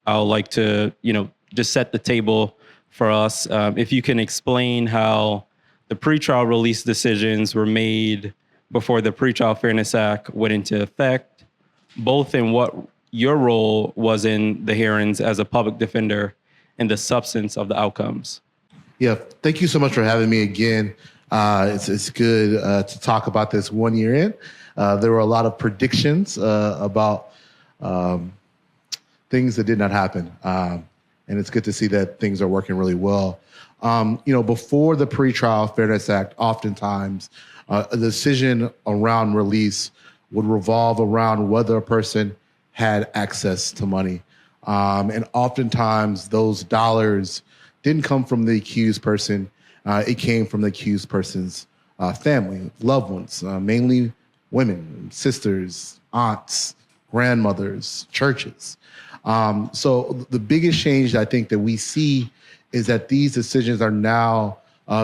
I would like to, just set the table for us. If you can explain how the pretrial release decisions were made before the Pretrial Fairness Act went into effect, both in what your role was in the hearings as a public defender and the substance of the outcomes. Yeah, thank you so much for having me again. It's good to talk about this 1 year in. There were a lot of predictions about things that did not happen. And it's good to see that things are working really well. Before the Pretrial Fairness Act, oftentimes a decision around release would revolve around whether a person had access to money. And oftentimes those dollars didn't come from the accused person. It came from the accused person's family, loved ones, mainly women, sisters, aunts, grandmothers, churches. So the biggest change I think that we see is that these decisions are now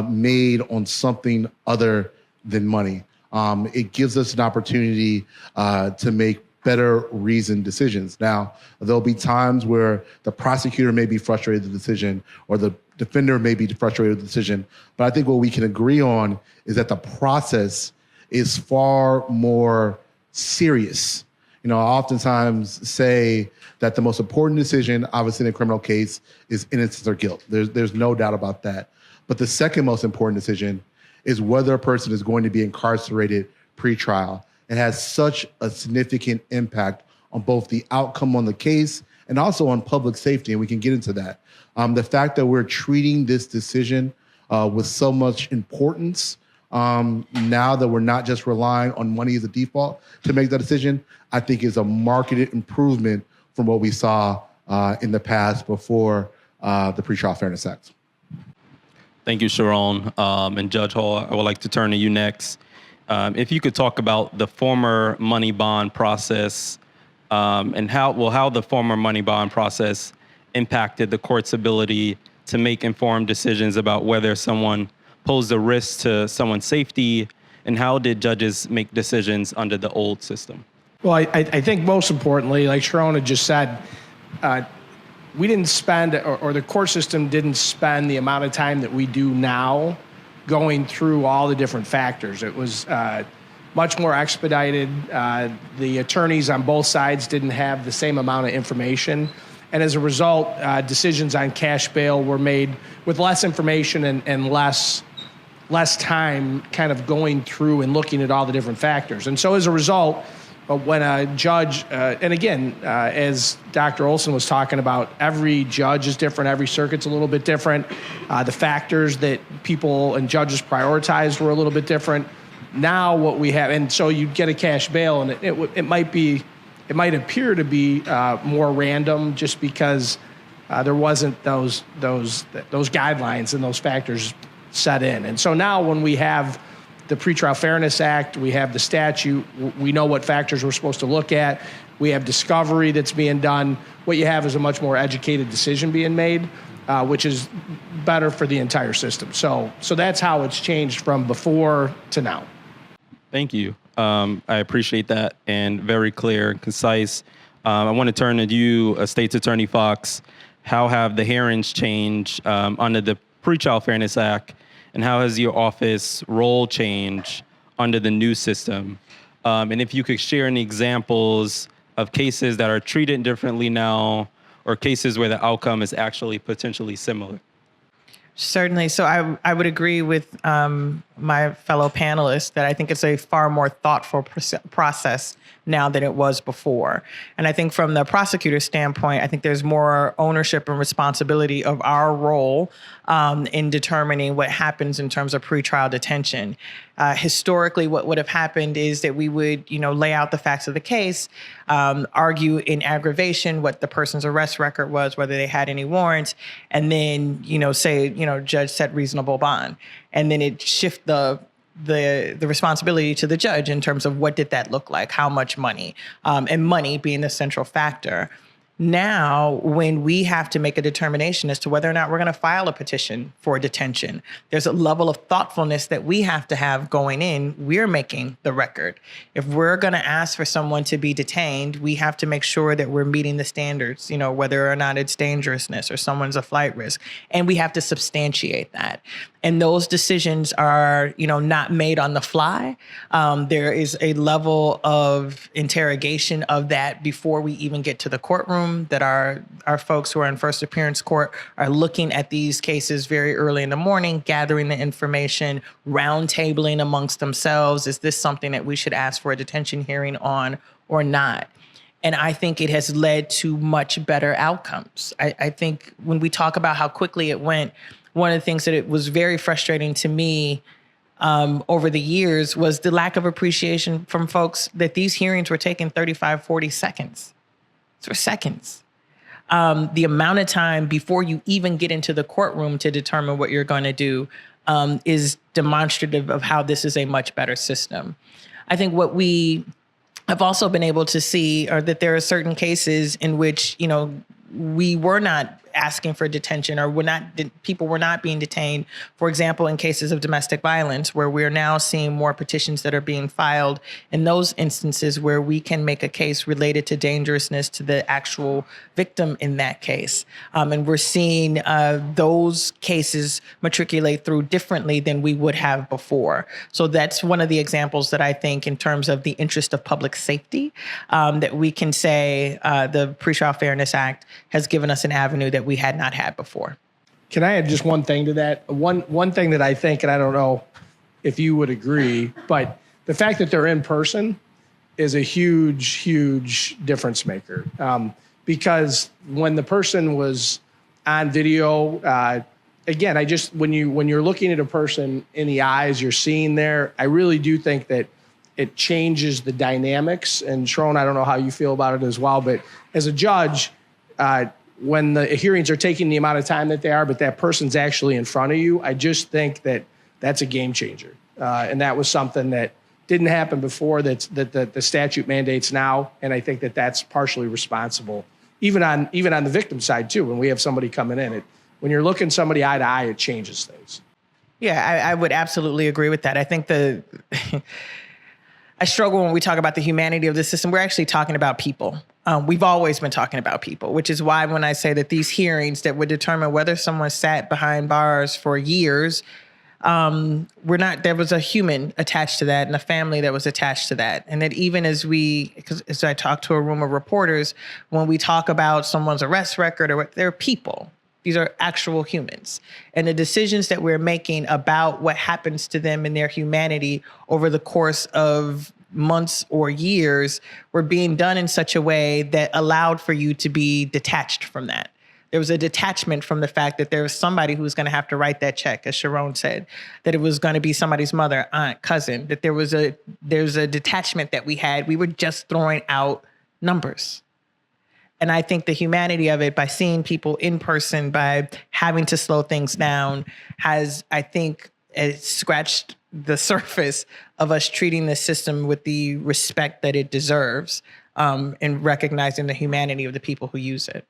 made on something other than money. It gives us an opportunity to make better reasoned decisions. Now, there'll be times where the prosecutor may be frustrated with the decision or the defender may be frustrated with the decision. But I think what we can agree on is that the process is far more serious. I oftentimes say that the most important decision, obviously in a criminal case, is innocence or guilt. There's no doubt about that. But the second most important decision is whether a person is going to be incarcerated pre-trial. It has such a significant impact on both the outcome on the case and also on public safety, and we can get into that. The fact that we're treating this decision with so much importance now that we're not just relying on money as a default to make that decision, I think is a marked improvement from what we saw in the past before the Pretrial Fairness Act. Thank you, Sharone. And Judge Hall, I would like to turn to you next. If you could talk about the former money bond process and how the former money bond process impacted the court's ability to make informed decisions about whether someone posed a risk to someone's safety, and how did judges make decisions under the old system? Well, I think most importantly, like Sharone had just said, we didn't spend, or the court system didn't spend the amount of time that we do now going through all the different factors. It was much more expedited. The attorneys on both sides didn't have the same amount of information. And as a result, decisions on cash bail were made with less information and less time kind of going through and looking at all the different factors. And so as a result, when a judge, and again, as Dr. Olson was talking about, every judge is different, every circuit's a little bit different. The factors that people and judges prioritized were a little bit different. Now what we have, and so you get a cash bail, and it might appear to be more random just because there wasn't those guidelines and those factors set in. And so now when we have the Pretrial Fairness Act, we have the statute, we know what factors we're supposed to look at, we have discovery that's being done. What you have is a much more educated decision being made, which is better for the entire system. So that's how it's changed from before to now. Thank you. I appreciate that, and very clear and concise. I want to turn to you, State's Attorney Foxx. How have the hearings changed under the Pretrial Fairness Act, and how has your office role changed under the new system? And if you could share any examples of cases that are treated differently now, or cases where the outcome is actually potentially similar. Certainly. So I would agree with my fellow panelists that I think it's a far more thoughtful process now than it was before. And I think from the prosecutor's standpoint, I think there's more ownership and responsibility of our role in determining what happens in terms of pretrial detention. Historically, what would have happened is that we would, lay out the facts of the case, argue in aggravation what the person's arrest record was, whether they had any warrants, and then, say, judge set reasonable bond. And then it shift the responsibility to the judge in terms of what did that look like, how much money, and money being the central factor. Now, when we have to make a determination as to whether or not we're going to file a petition for detention, there's a level of thoughtfulness that we have to have going in. We're making the record. If we're going to ask for someone to be detained, we have to make sure that we're meeting the standards, whether or not it's dangerousness or someone's a flight risk. And we have to substantiate that. And those decisions are, not made on the fly. There is a level of interrogation of that before we even get to the courtroom, that our folks who are in first appearance court are looking at these cases very early in the morning, gathering the information, roundtabling amongst themselves. Is this something that we should ask for a detention hearing on or not? And I think it has led to much better outcomes. I think when we talk about how quickly it went, one of the things that it was very frustrating to me over the years was the lack of appreciation from folks that these hearings were taking 35, 40 seconds. For seconds. The amount of time before you even get into the courtroom to determine what you're going to do is demonstrative of how this is a much better system. I think what we have also been able to see are that there are certain cases in which, we were not asking for detention, or people were not being detained. For example, in cases of domestic violence, where we're now seeing more petitions that are being filed in those instances where we can make a case related to dangerousness to the actual victim in that case. And we're seeing those cases matriculate through differently than we would have before. So that's one of the examples that I think, in terms of the interest of public safety, that we can say the Pretrial Fairness Act has given us an avenue that we had not had before. Can I add just one thing to that? One thing that I think, and I don't know if you would agree, but the fact that they're in person is a huge, huge difference maker. Because when the person was on video, again, when you're looking at a person in the eyes, you're seeing there, I really do think that it changes the dynamics. And Sharone, I don't know how you feel about it as well, but as a judge, when the hearings are taking the amount of time that they are, but that person's actually in front of you, I just think that that's a game changer. And that was something that didn't happen before, that the statute mandates now. And I think that that's partially responsible, even on the victim side too. When we have somebody coming in, when you're looking somebody eye to eye, it changes things. Yeah, I would absolutely agree with that. I think I struggle when we talk about the humanity of the system. We're actually talking about people. We've always been talking about people, which is why when I say that these hearings that would determine whether someone sat behind bars for years, there was a human attached to that and a family that was attached to that. And that even as I talk to a room of reporters, when we talk about someone's arrest record, they're people. These are actual humans. And the decisions that we're making about what happens to them and their humanity over the course of months or years were being done in such a way that allowed for you to be detached from that. There was a detachment from the fact that there was somebody who was going to have to write that check, as Sharone said, that it was going to be somebody's mother, aunt, cousin, that there's a detachment that we had. We were just throwing out numbers. And I think the humanity of it, by seeing people in person, by having to slow things down, has, I think, scratched the surface of us treating the system with the respect that it deserves, and recognizing the humanity of the people who use it.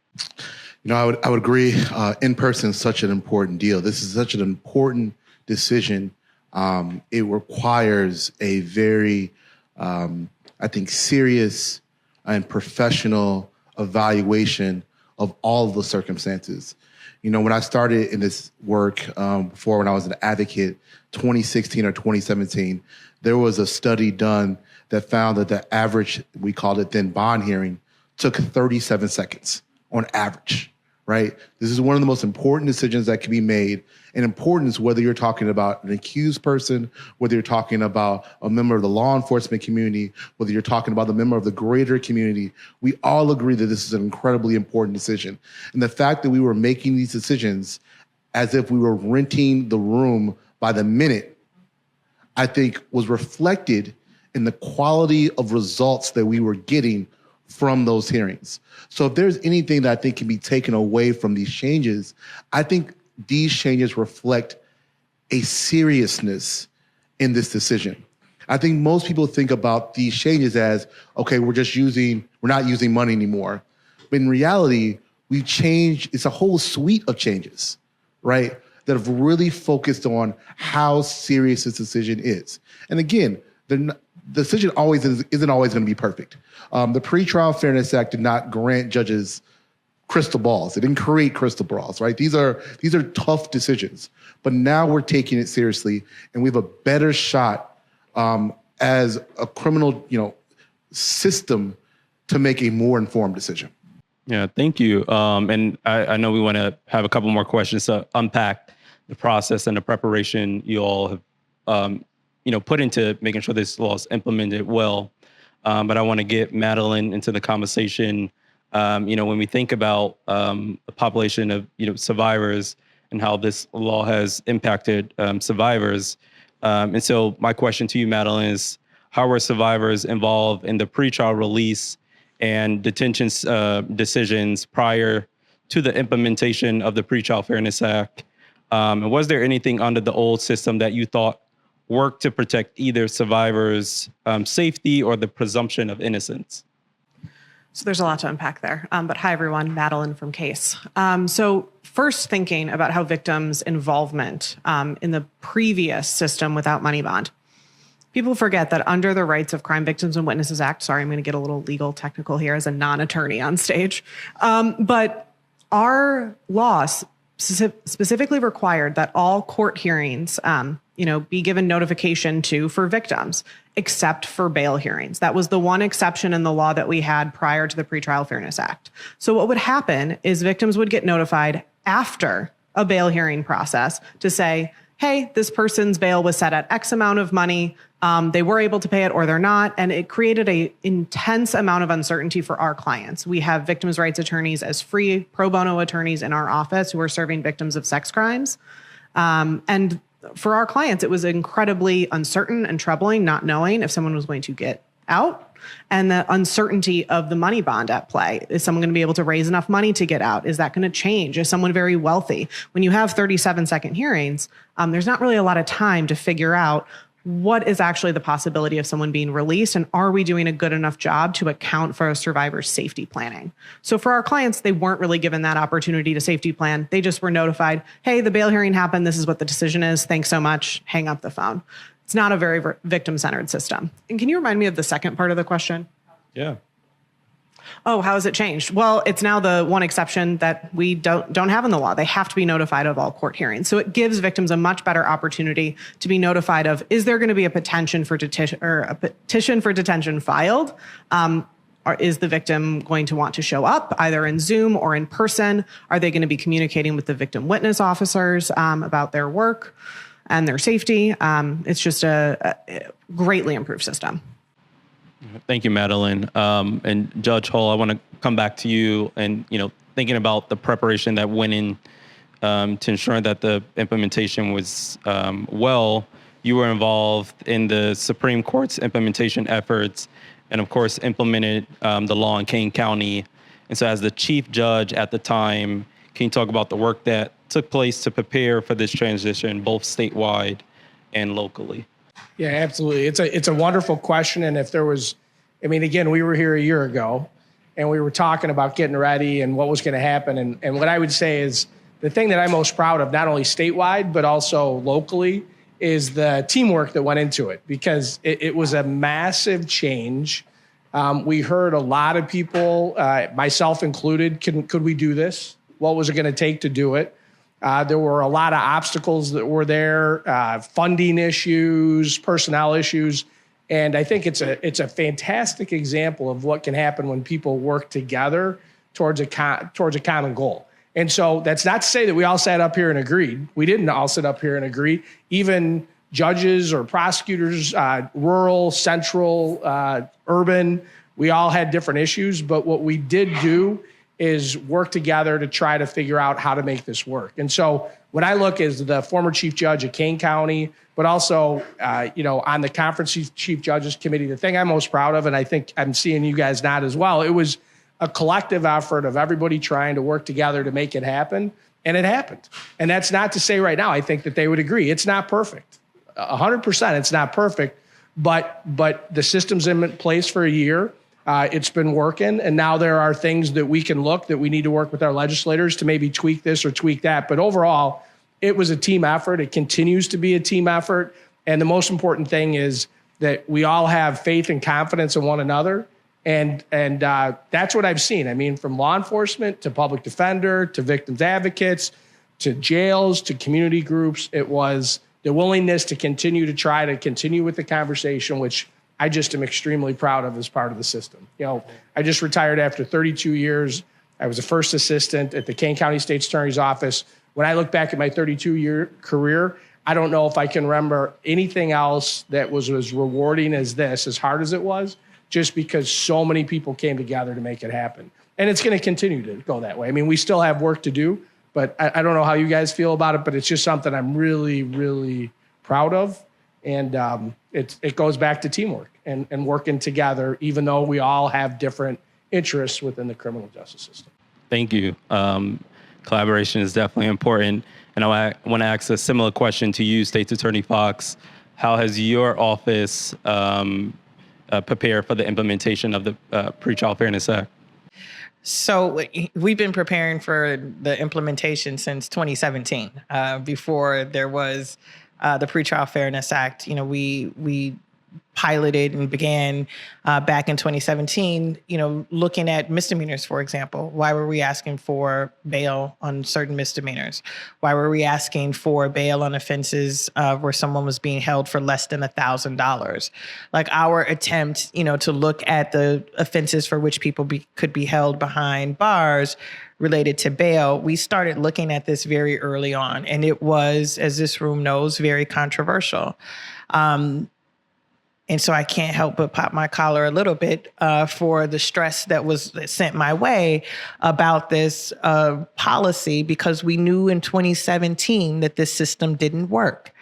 I would agree. In person is such an important deal. This is such an important decision. It requires a very, I think, serious and professional evaluation of all of the circumstances. When I started in this work before, when I was an advocate, 2016 or 2017, there was a study done that found that the average, we called it then bond hearing, took 37 seconds on average, right? This is one of the most important decisions that can be made. And importance, whether you're talking about an accused person, whether you're talking about a member of the law enforcement community, whether you're talking about the member of the greater community, we all agree that this is an incredibly important decision. And the fact that we were making these decisions as if we were renting the room by the minute, I think was reflected in the quality of results that we were getting from those hearings. So if there's anything that I think can be taken away from these changes, I think these changes reflect a seriousness in this decision. I think most people think about these changes as, okay, we're not using money anymore. But in reality, it's a whole suite of changes, right? That have really focused on how serious this decision is. And again, the decision isn't always going to be perfect. The Pretrial Fairness Act did not grant judges crystal balls. It didn't create crystal balls, right? These are tough decisions. But now we're taking it seriously, and we have a better shot as a criminal, system to make a more informed decision. Yeah, thank you. And I know we want to have a couple more questions to unpack the process and the preparation you all have, put into making sure this law is implemented well. But I want to get Madeleine into the conversation. When we think about the population of survivors and how this law has impacted survivors, and so my question to you, Madeleine, is how were survivors involved in the pretrial release and detention decisions prior to the implementation of the Pretrial Fairness Act? And was there anything under the old system that you thought worked to protect either survivors' safety or the presumption of innocence? So there's a lot to unpack there. But hi, everyone. Madeleine from Case. So first, thinking about how victims' involvement in the previous system without money bond. People forget that under the Rights of Crime Victims and Witnesses Act, sorry, I'm going to get a little legal technical here as a non-attorney on stage, but our laws specifically required that all court hearings, be given notification to for victims, except for bail hearings. That was the one exception in the law that we had prior to the Pretrial Fairness Act. So what would happen is victims would get notified after a bail hearing process to say, hey, this person's bail was set at X amount of money. They were able to pay it or they're not. And it created an intense amount of uncertainty for our clients. We have victims' rights attorneys as free pro bono attorneys in our office who are serving victims of sex crimes. And for our clients, it was incredibly uncertain and troubling, not knowing if someone was going to get out, and the uncertainty of the money bond at play. Is someone going to be able to raise enough money to get out? Is that going to change? Is someone very wealthy? When you have 37-second hearings, there's not really a lot of time to figure out what is actually the possibility of someone being released, and are we doing a good enough job to account for a survivor's safety planning? So for our clients, they weren't really given that opportunity to safety plan. They just were notified, hey, the bail hearing happened. This is what the decision is. Thanks so much. Hang up the phone. It's not a very victim-centered system. And can you remind me of the second part of the question? Yeah. Oh, how has it changed? Well, it's now the one exception that we don't have in the law. They have to be notified of all court hearings. So it gives victims a much better opportunity to be notified of, is there going to be a petition for detention filed? Or is the victim going to want to show up either in Zoom or in person? Are they going to be communicating with the victim witness officers about their work and their safety? It's just a greatly improved system. Thank you, Madeleine. And Judge Hull, I want to come back to you and, thinking about the preparation that went in to ensure that the implementation was well. You were involved in the Supreme Court's implementation efforts and, of course, implemented the law in Kane County. And so as the chief judge at the time, can you talk about the work that took place to prepare for this transition, both statewide and locally? Yeah, absolutely. It's a wonderful question. And if there was, again, we were here a year ago and we were talking about getting ready and what was going to happen. And what I would say is the thing that I'm most proud of, not only statewide, but also locally, is the teamwork that went into it, because it was a massive change. We heard a lot of people, myself included, could we do this? What was it going to take to do it? There were a lot of obstacles that were there, funding issues, personnel issues. And I think it's a fantastic example of what can happen when people work together towards a common goal. And so that's not to say that we all sat up here and agreed. We didn't all sit up here and agree. Even judges or prosecutors, rural, central, urban, we all had different issues. But what we did do is work together to try to figure out how to make this work. And so when I look as the former chief judge of Kane County, but also, on the conference chief judges committee, the thing I'm most proud of, and I think I'm seeing you guys nod as well, it was a collective effort of everybody trying to work together to make it happen. And it happened. And that's not to say right now, I think that they would agree. It's not perfect. 100% it's not perfect, but the system's in place for a year. It's been working, and now there are things that we can look that we need to work with our legislators to maybe tweak this or tweak that. But overall, it was a team effort. It continues to be a team effort. And the most important thing is that we all have faith and confidence in one another. And that's what I've seen. I mean, from law enforcement to public defender to victims advocates to jails to community groups, it was the willingness to continue with the conversation, which I just am extremely proud of as part of the system. You know, I just retired after 32 years. I was a first assistant at the Kane County State's Attorney's Office. When I look back at my 32-year career, I don't know if I can remember anything else that was as rewarding as this, as hard as it was, just because so many people came together to make it happen. And it's going to continue to go that way. I mean, we still have work to do, but I don't know how you guys feel about it, but it's just something I'm really, really proud of. And it goes back to teamwork and working together, even though we all have different interests within the criminal justice system. Thank you. Collaboration is definitely important. And I want to ask a similar question to you, State's Attorney Foxx. How has your office prepared for the implementation of the Pretrial Fairness Act? So we've been preparing for the implementation since 2017, before there was the Pretrial Fairness Act. You know, we piloted and began back in 2017, you know, looking at misdemeanors, for example. Why were we asking for bail on certain misdemeanors? Why were we asking for bail on offenses where someone was being held for less than $1,000? Like our attempt, you know, to look at the offenses for which people could be held behind bars related to bail, we started looking at this very early on. And it was, as this room knows, very controversial. And so I can't help but pop my collar a little bit for the stress that was sent my way about this policy, because we knew in 2017 that this system didn't work.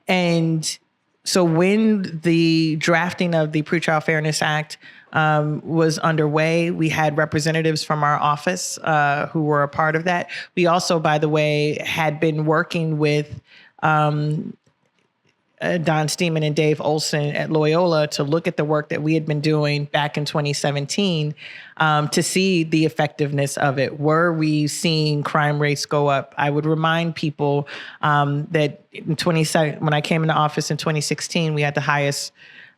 And so when the drafting of the Pretrial Fairness Act was underway, we had representatives from our office who were a part of that. We also, by the way, had been working with Don Steeman and Dave Olson at Loyola to look at the work that we had been doing back in 2017 to see the effectiveness of it. Were we seeing crime rates go up? I would remind people that when I came into office in 2016, we had the highest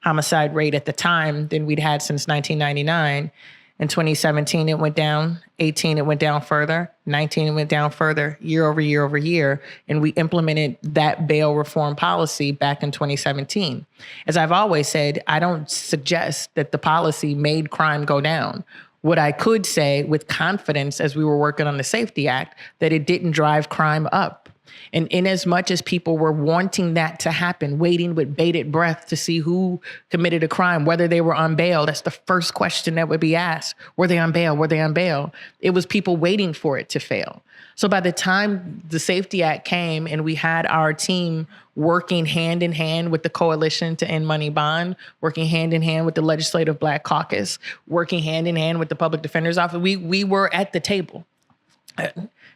homicide rate at the time than we'd had since 1999. In 2017, it went down. 18, it went down further. 19, it went down further, year over year over year. And we implemented that bail reform policy back in 2017. As I've always said, I don't suggest that the policy made crime go down. What I could say with confidence as we were working on the Safety Act, that it didn't drive crime up. And in as much as people were wanting that to happen, waiting with bated breath to see who committed a crime, whether they were on bail, that's the first question that would be asked. Were they on bail? Were they on bail? It was people waiting for it to fail. So by the time the Safety Act came and we had our team working hand in hand with the Coalition to End Money Bond, working hand in hand with the Legislative Black Caucus, working hand in hand with the Public Defender's Office, we were at the table.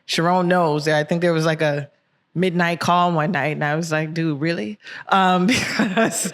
Sharone knows that I think there was like a midnight call one night, and I was like, dude, really? Because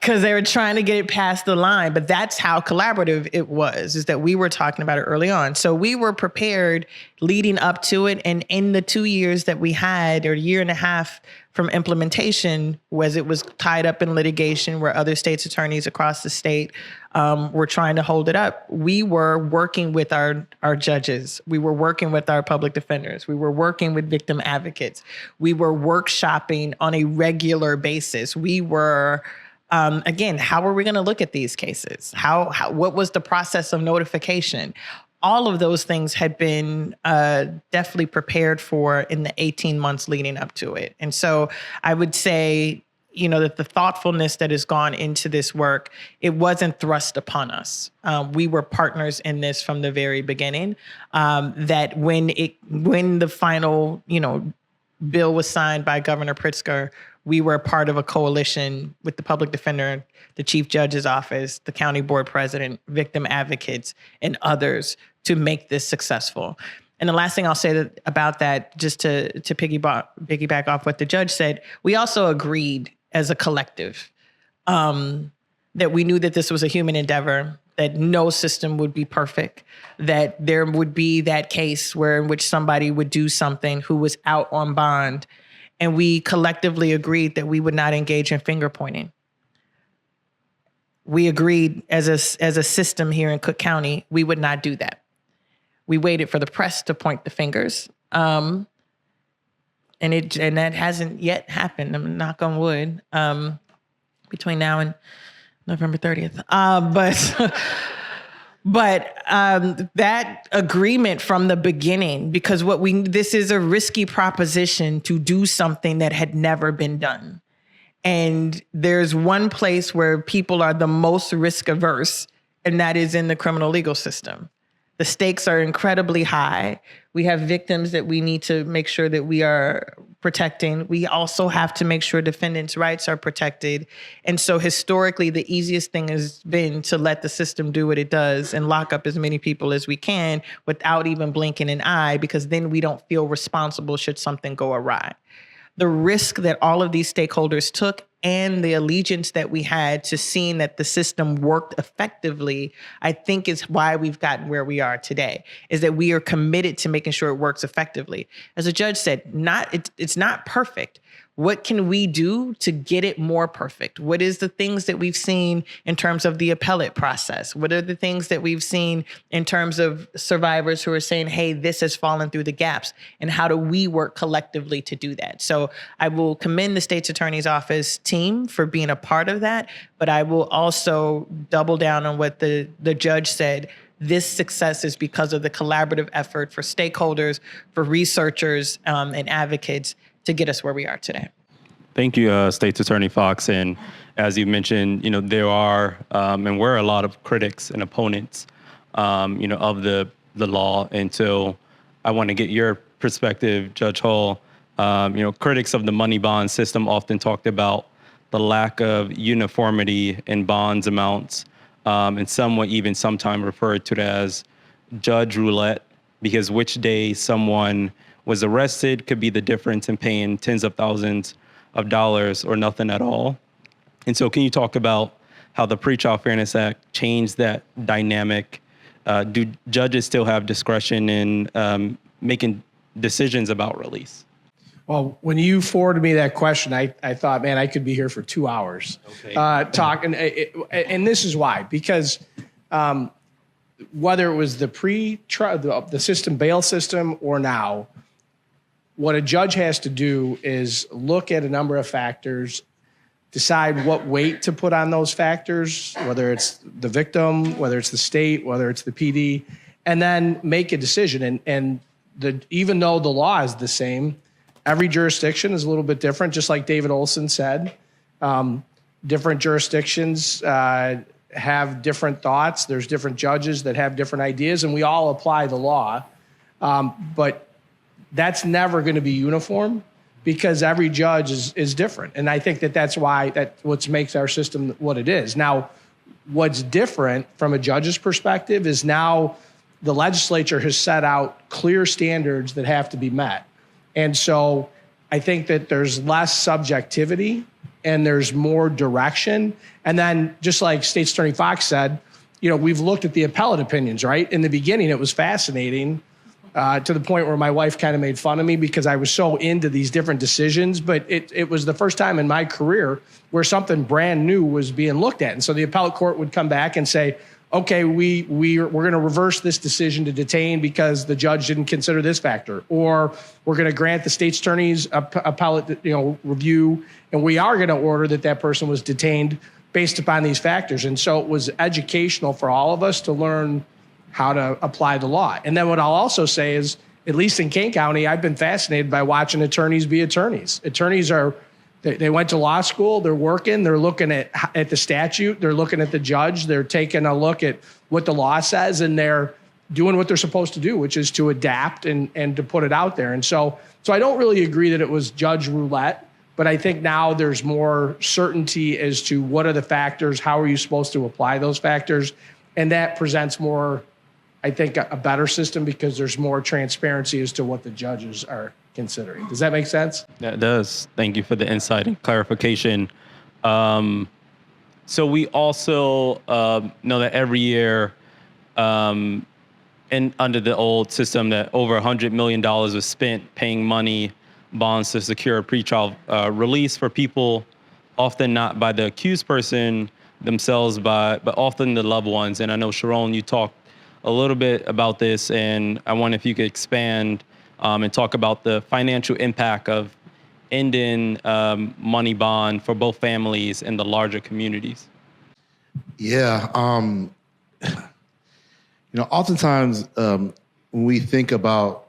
they were trying to get it past the line. But that's how collaborative it was, is that we were talking about it early on. So we were prepared leading up to it. And in the 2 years that we had, or a year and a half from implementation, was it was tied up in litigation where other states' attorneys across the state were trying to hold it up. We were working with our judges. We were working with our public defenders. We were working with victim advocates. We were workshopping on a regular basis. We were, again, how are we going to look at these cases? What was the process of notification? All of those things had been definitely prepared for in the 18 months leading up to it. And so I would say, you know, that the thoughtfulness that has gone into this work, it wasn't thrust upon us. We were partners in this from the very beginning. That when the final, you know, bill was signed by Governor Pritzker, we were a part of a coalition with the public defender, the chief judge's office, the county board president, victim advocates, and others to make this successful. And the last thing I'll say about that, just to piggyback off what the judge said, we also agreed as a collective that we knew that this was a human endeavor, that no system would be perfect, that there would be that case where in which somebody would do something who was out on bond. And we collectively agreed that we would not engage in finger pointing. We agreed as a system here in Cook County, we would not do that. We waited for the press to point the fingers. And that hasn't yet happened. I'm knock on wood, between now and November 30th. But that agreement from the beginning, because this is a risky proposition to do something that had never been done. And there's one place where people are the most risk averse, and that is in the criminal legal system. The stakes are incredibly high. We have victims that we need to make sure that we are protecting. We also have to make sure defendants' rights are protected. And so historically, the easiest thing has been to let the system do what it does and lock up as many people as we can without even blinking an eye, because then we don't feel responsible should something go awry. The risk that all of these stakeholders took and the allegiance that we had to seeing that the system worked effectively, I think is why we've gotten where we are today, is that we are committed to making sure it works effectively. As the judge said, it's not perfect. What can we do to get it more perfect? What is the things that we've seen in terms of the appellate process? What are the things that we've seen in terms of survivors who are saying, hey, this has fallen through the gaps? And how do we work collectively to do that? So I will commend the state's attorney's office team for being a part of that, but I will also double down on what the judge said. This success is because of the collaborative effort for stakeholders, for researchers, and advocates to get us where we are today. Thank you, State's Attorney Foxx. And as you mentioned, there are and were a lot of critics and opponents, of the law. And so I want to get your perspective, Judge Hall. Critics of the money bond system often talked about the lack of uniformity in bonds amounts, and some would even sometimes refer to it as judge roulette, because which day someone was arrested could be the difference in paying tens of thousands of dollars or nothing at all. And so can you talk about how the Pretrial Fairness Act changed that dynamic? Do judges still have discretion in making decisions about release? Well, when you forwarded me that question, I thought, man, I could be here for 2 hours talking. And this is why, because whether it was the system bail system or now, what a judge has to do is look at a number of factors, decide what weight to put on those factors, whether it's the victim, whether it's the state, whether it's the PD, and then make a decision. And even though the law is the same, every jurisdiction is a little bit different, just like David Olson said. Different jurisdictions have different thoughts. There's different judges that have different ideas, and we all apply the law. But that's never going to be uniform because every judge is different. And I think that's why what makes our system what it is. Now, what's different from a judge's perspective is now the legislature has set out clear standards that have to be met. And so I think that there's less subjectivity and there's more direction. And then just like State Attorney Foxx said, we've looked at the appellate opinions, right? In the beginning, it was fascinating to the point where my wife kind of made fun of me because I was so into these different decisions. But it was the first time in my career where something brand new was being looked at. And so the appellate court would come back and say, okay, we're going to reverse this decision to detain because the judge didn't consider this factor, or we're going to grant the state's attorney's appellate review, and we are going to order that person was detained based upon these factors. And so it was educational for all of us to learn how to apply the law. And then what I'll also say is, at least in Kane County, I've been fascinated by watching attorneys be attorneys. Attorneys they went to law school, they're working, they're looking at the statute, they're looking at the judge, they're taking a look at what the law says, and they're doing what they're supposed to do, which is to adapt and to put it out there. And so I don't really agree that it was judge roulette, but I think now there's more certainty as to what are the factors, how are you supposed to apply those factors, and that presents more, I think, a better system because there's more transparency as to what the judges are considering. Does that make sense? That does. Thank you for the insight and clarification. So we also know that every year, and under the old system, that over $100 million was spent paying money bonds to secure pretrial release for people, often not by the accused person themselves, but often the loved ones. And I know, Sharone, you talked a little bit about this, and I wonder if you could expand and talk about the financial impact of ending money bond for both families and the larger communities. Yeah. Oftentimes when we think about,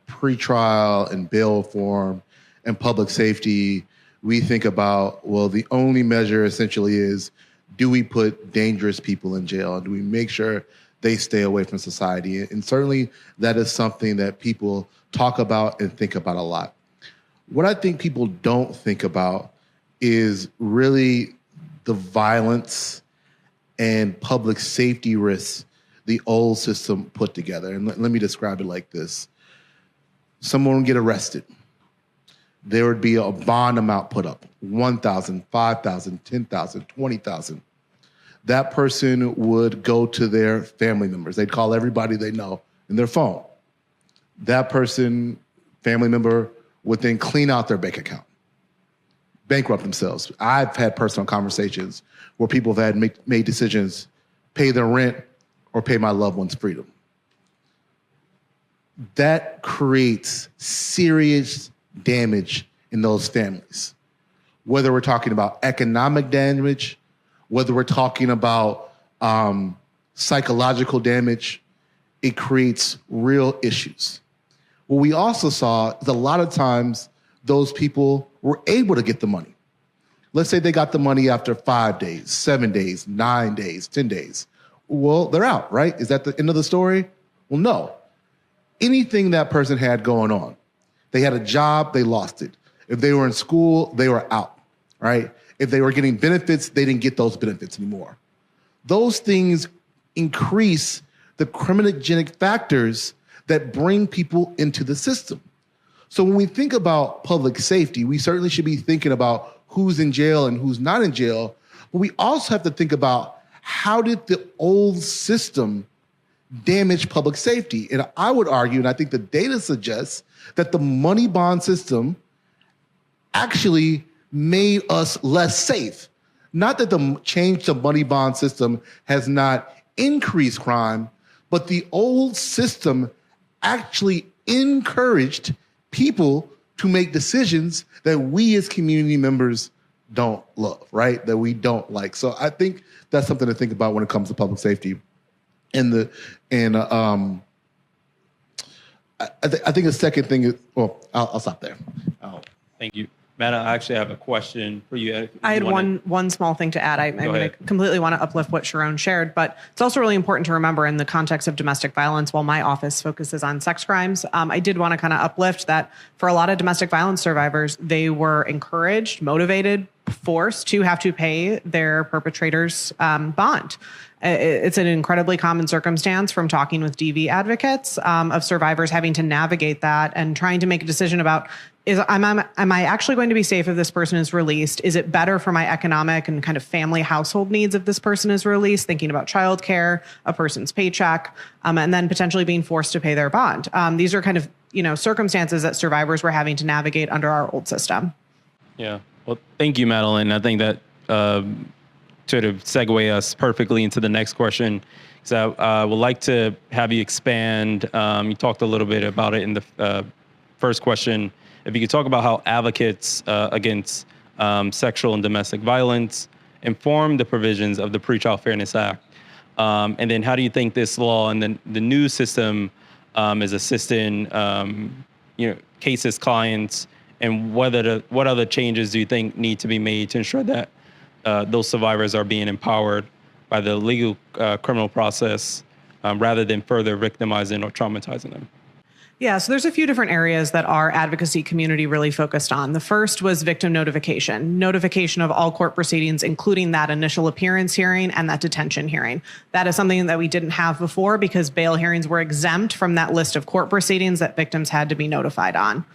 pretrial and bail reform and public safety, we think about, well, the only measure essentially is, do we put dangerous people in jail? Do we make sure they stay away from society? And certainly that is something that people talk about and think about a lot. What I think people don't think about is really the violence and public safety risks the old system put together. And let me describe it like this. Someone would get arrested. There would be a bond amount put up, $1,000, $5,000, $10,000, $20,000. That person would go to their family members. They'd call everybody they know in their phone. That person, family member, would then clean out their bank account, bankrupt themselves. I've had personal conversations where people have had made decisions, pay their rent or pay my loved one's freedom. That creates serious damage in those families. Whether we're talking about economic damage, whether we're talking about psychological damage, it creates real issues. What we also saw is a lot of times those people were able to get the money. Let's say they got the money after 5 days, 7 days, 9 days, 10 days. Well, they're out, right? Is that the end of the story? Well, no. Anything that person had going on, they had a job, they lost it. If they were in school, they were out, right? If they were getting benefits, they didn't get those benefits anymore. Those things increase the criminogenic factors that bring people into the system. So when we think about public safety, we certainly should be thinking about who's in jail and who's not in jail, but we also have to think about how did the old system damage public safety? And I would argue, and I think the data suggests, that the money bond system actually made us less safe. Not that the change to money bond system has not increased crime, but the old system actually encouraged people to make decisions that we as community members don't love, right? That we don't like. So I think that's something to think about when it comes to public safety. I think the second thing is, well, I'll stop there. Thank you. Matt, I actually have a question for you. I had one small thing to add. I completely want to uplift what Sharone shared, but it's also really important to remember in the context of domestic violence, while my office focuses on sex crimes, I did want to kind of uplift that for a lot of domestic violence survivors, they were encouraged, motivated, forced to have to pay their perpetrator's bond. It's an incredibly common circumstance from talking with DV advocates of survivors having to navigate that and trying to make a decision about, am I actually going to be safe if this person is released? Is it better for my economic and kind of family household needs if this person is released? Thinking about childcare, a person's paycheck, and then potentially being forced to pay their bond. These are kind of circumstances that survivors were having to navigate under our old system. Yeah. Well, thank you, Madeleine. I think that sort of segue us perfectly into the next question. So I would like to have you expand. You talked a little bit about it in the first question. If you could talk about how advocates against sexual and domestic violence inform the provisions of the Pretrial Fairness Act. And then how do you think this law and then the new system is assisting cases, clients, and what other changes do you think need to be made to ensure that those survivors are being empowered by the legal criminal process rather than further victimizing or traumatizing them? Yeah, so there's a few different areas that our advocacy community really focused on. The first was victim notification of all court proceedings, including that initial appearance hearing and that detention hearing. That is something that we didn't have before because bail hearings were exempt from that list of court proceedings that victims had to be notified on.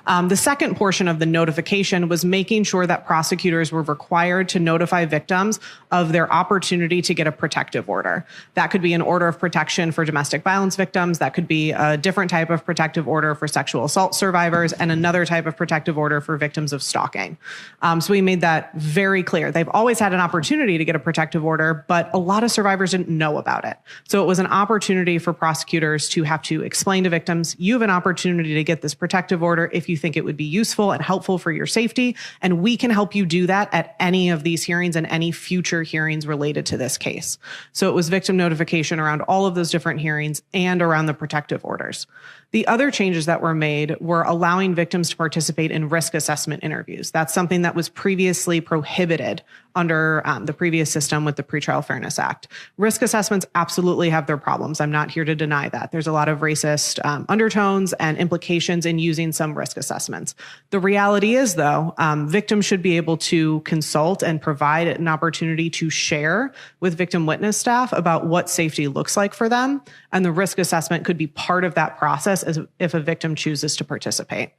The second portion of the notification was making sure that prosecutors were required to notify victims of their opportunity to get a protective order. That could be an order of protection for domestic violence victims. That could be a different type of protective order for sexual assault survivors and another type of protective order for victims of stalking. So we made that very clear. They've always had an opportunity to get a protective order, but a lot of survivors didn't know about it. So it was an opportunity for prosecutors to have to explain to victims, you have an opportunity to get this protective order if you think it would be useful and helpful for your safety, and we can help you do that at any of these hearings and any future hearings related to this case. So it was victim notification around all of those different hearings and around the protective orders. The other changes that were made were allowing victims to participate in risk assessment interviews. That's something that was previously prohibited under the previous system with the Pretrial Fairness Act. Risk assessments absolutely have their problems. I'm not here to deny that. There's a lot of racist undertones and implications in using some risk assessments. The reality is, though, victims should be able to consult and provide an opportunity to share with victim witness staff about what safety looks like for them, and the risk assessment could be part of that process as if a victim chooses to participate.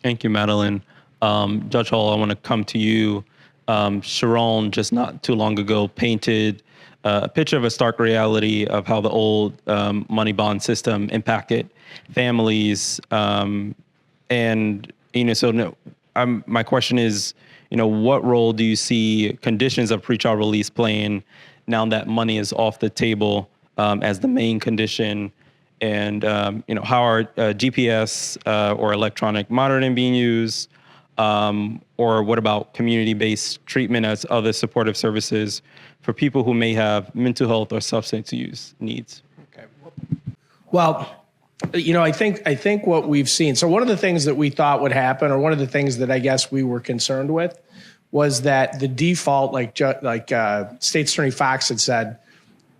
Thank you, Madeleine. Judge Hall, I want to come to you. Sharone just not too long ago painted a picture of a stark reality of how the old money bond system impacted families. My question is, what role do you see conditions of pretrial release playing now that money is off the table as the main condition? And, how are GPS or electronic monitoring being used? Or what about community-based treatment as other supportive services for people who may have mental health or substance use needs? Okay. Well, I think what we've seen. So one of the things that we thought would happen, or one of the things that I guess we were concerned with, was that the default, like State Attorney Foxx had said,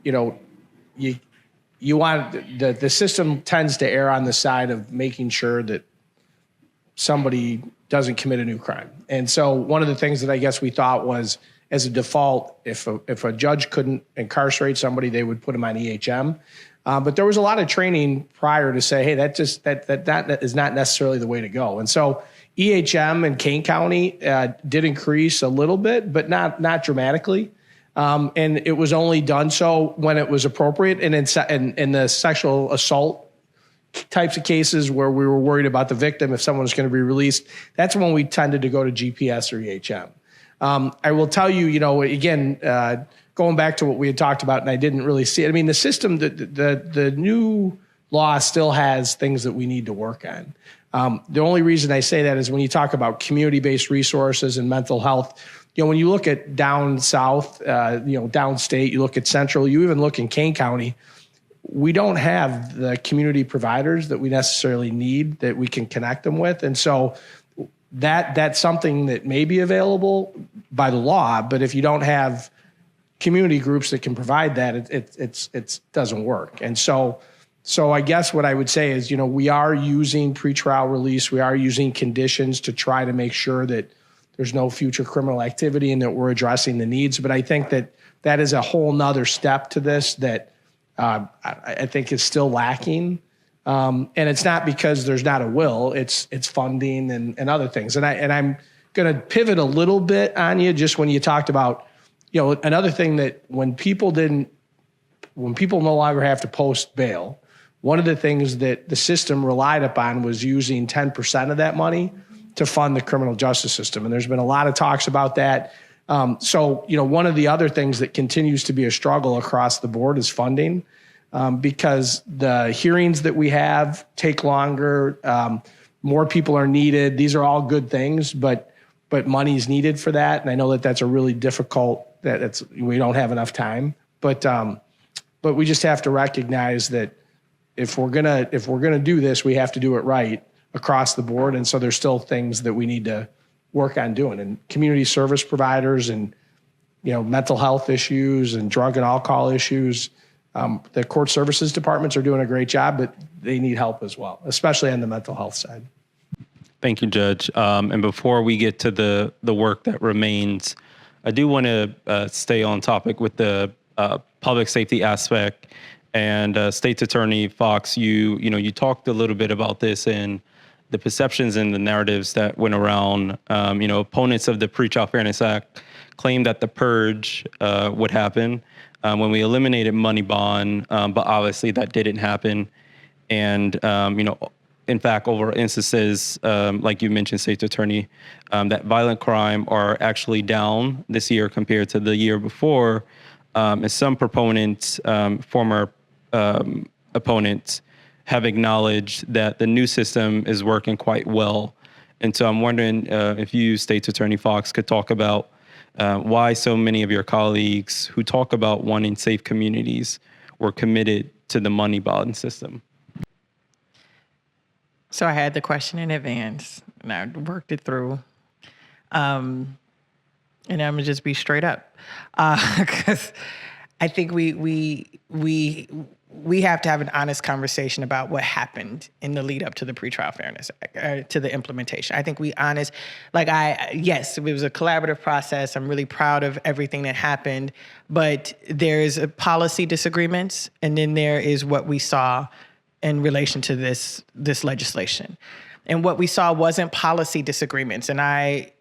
you want the system tends to err on the side of making sure that somebody doesn't commit a new crime. And so one of the things that I guess we thought was, as a default, if a judge couldn't incarcerate somebody, they would put them on EHM. But there was a lot of training prior to say, hey, that is not necessarily the way to go. And so EHM in Kane County did increase a little bit, but not dramatically. And it was only done so when it was appropriate. And in the sexual assault types of cases where we were worried about the victim, if someone was going to be released, that's when we tended to go to GPS or EHM. I will tell you, again, going back to what we had talked about, and I didn't really see it. I mean, the system, the new law still has things that we need to work on. The only reason I say that is when you talk about community-based resources and mental health, when you look at down south, downstate, you look at central, you even look in Kane County, we don't have the community providers that we necessarily need that we can connect them with. And so that's something that may be available by the law, but if you don't have community groups that can provide that, it doesn't work. And so I guess what I would say is, we are using pretrial release. We are using conditions to try to make sure that there's no future criminal activity and that we're addressing the needs. But I think that is a whole nother step to this that I think is still lacking. And it's not because there's not a will, it's funding and other things. And I'm going to pivot a little bit on you just when you talked about, another thing that when people no longer have to post bail, one of the things that the system relied upon was using 10% of that money to fund the criminal justice system. And there's been a lot of talks about that. So one of the other things that continues to be a struggle across the board is funding, because the hearings that we have take longer, more people are needed. These are all good things, but money's needed for that. And I know that that's a really difficult, we don't have enough time, but we just have to recognize that if we're gonna do this, we have to do it right across the board. And so there's still things that we need to work on doing, and community service providers and, mental health issues and drug and alcohol issues. The court services departments are doing a great job, but they need help as well, especially on the mental health side. Thank you, Judge. And before we get to the work that remains, I do want to stay on topic with the public safety aspect. And State's Attorney Foxx, you talked a little bit about this and the perceptions and the narratives that went around. Opponents of the Pretrial Fairness Act claimed that the purge would happen when we eliminated money bond, but obviously that didn't happen. And in fact, over instances, like you mentioned, State's Attorney, that violent crime are actually down this year compared to the year before. And some proponents, former opponents, have acknowledged that the new system is working quite well. And so I'm wondering if you, State's Attorney Foxx, could talk about why so many of your colleagues who talk about wanting safe communities were committed to the money bond system. So I had the question in advance, and I worked it through. And I'm gonna just be straight up, because I think we have to have an honest conversation about what happened in the lead up to the Pretrial Fairness Act, to the implementation. I think yes, it was a collaborative process. I'm really proud of everything that happened, but there's policy disagreements, and then there is what we saw in relation to this legislation. And what we saw wasn't policy disagreements. And I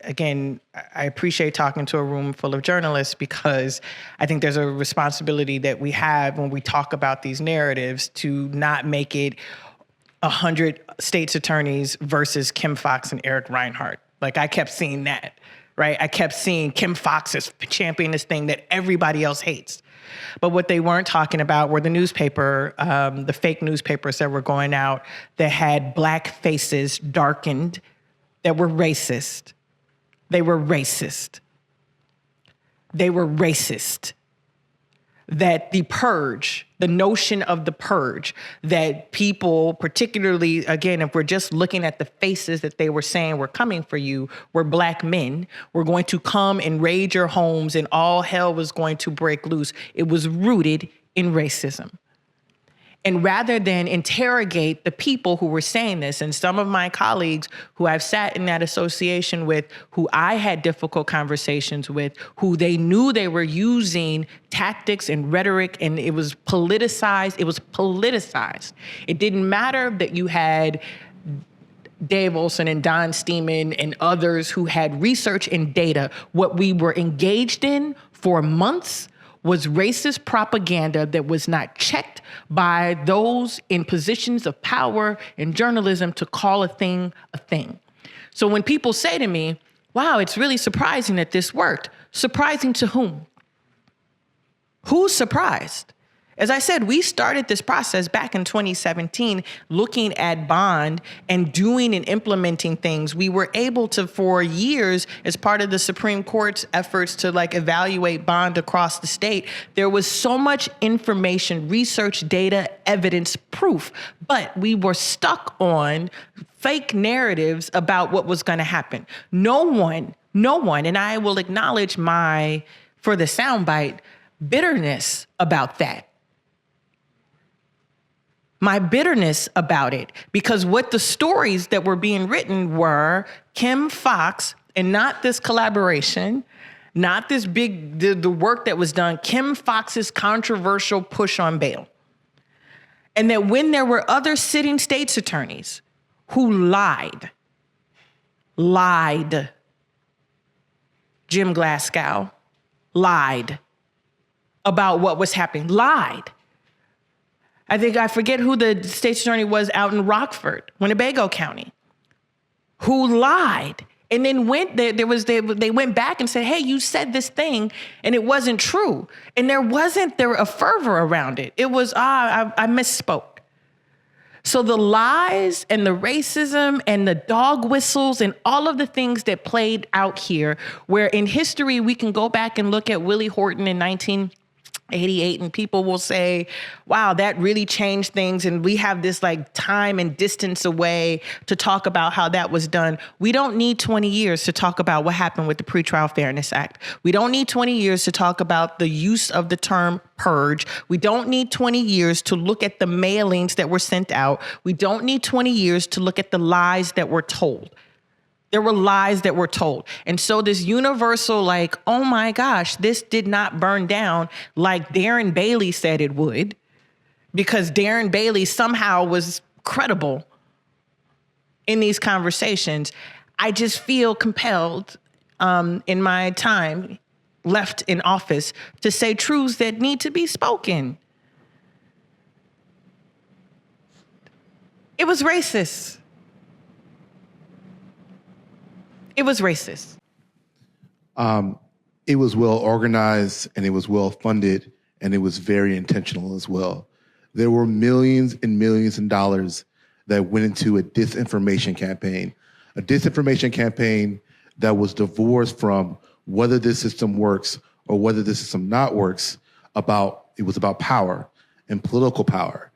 appreciate talking to a room full of journalists, because I think there's a responsibility that we have when we talk about these narratives to not make it 100 state's attorneys versus Kim Foxx and Eric Reinhart. Like, I kept seeing that, right? I kept seeing Kim Foxx as championing this thing that everybody else hates. But what they weren't talking about were the fake newspapers that were going out that had black faces darkened, that were racist. They were racist. They were racist. That the purge, the notion of the purge, that people, particularly, again, if we're just looking at the faces that they were saying were coming for you, were black men, were going to come and raid your homes and all hell was going to break loose. It was rooted in racism. And rather than interrogate the people who were saying this, and some of my colleagues who I've sat in that association with, who I had difficult conversations with, who they knew they were using tactics and rhetoric, and it was politicized. It was politicized. It didn't matter that you had Dave Olson and Don Steeman and others who had research and data. What we were engaged in for months was racist propaganda that was not checked by those in positions of power in journalism to call a thing a thing. So when people say to me, wow, it's really surprising that this worked. Surprising to whom? Who's surprised? As I said, we started this process back in 2017, looking at bond and doing and implementing things. We were able to, for years, as part of the Supreme Court's efforts to evaluate bond across the state, there was so much information, research, data, evidence, proof, but we were stuck on fake narratives about what was going to happen. No one, and I will acknowledge for the soundbite, bitterness about that. My bitterness about it, because what the stories that were being written were Kim Foxx, and not this collaboration, not this the work that was done, Kim Foxx's controversial push on bail. And that when there were other sitting state's attorneys who lied, Jim Glasgow lied about what was happening, lied. I forget who the state's attorney was out in Rockford, Winnebago County, who lied. And then they went back and said, hey, you said this thing and it wasn't true. And there was a fervor around it. It was, I misspoke. So the lies and the racism and the dog whistles and all of the things that played out here, where in history we can go back and look at Willie Horton in 88, and people will say, wow, that really changed things. And we have this like time and distance away to talk about how that was done. We don't need 20 years to talk about what happened with the Pretrial Fairness Act. We don't need 20 years to talk about the use of the term purge. We don't need 20 years to look at the mailings that were sent out. We don't need 20 years to look at the lies that were told. There were lies that were told. And so this universal, like, oh my gosh, this did not burn down like Darren Bailey said it would, because Darren Bailey somehow was credible in these conversations. I just feel compelled in my time left in office to say truths that need to be spoken. It was racist. It was racist. It was well organized, and it was well funded, and it was very intentional as well. There were millions and millions of dollars that went into a disinformation campaign that was divorced from whether this system works or whether this system not works. It was about power and political power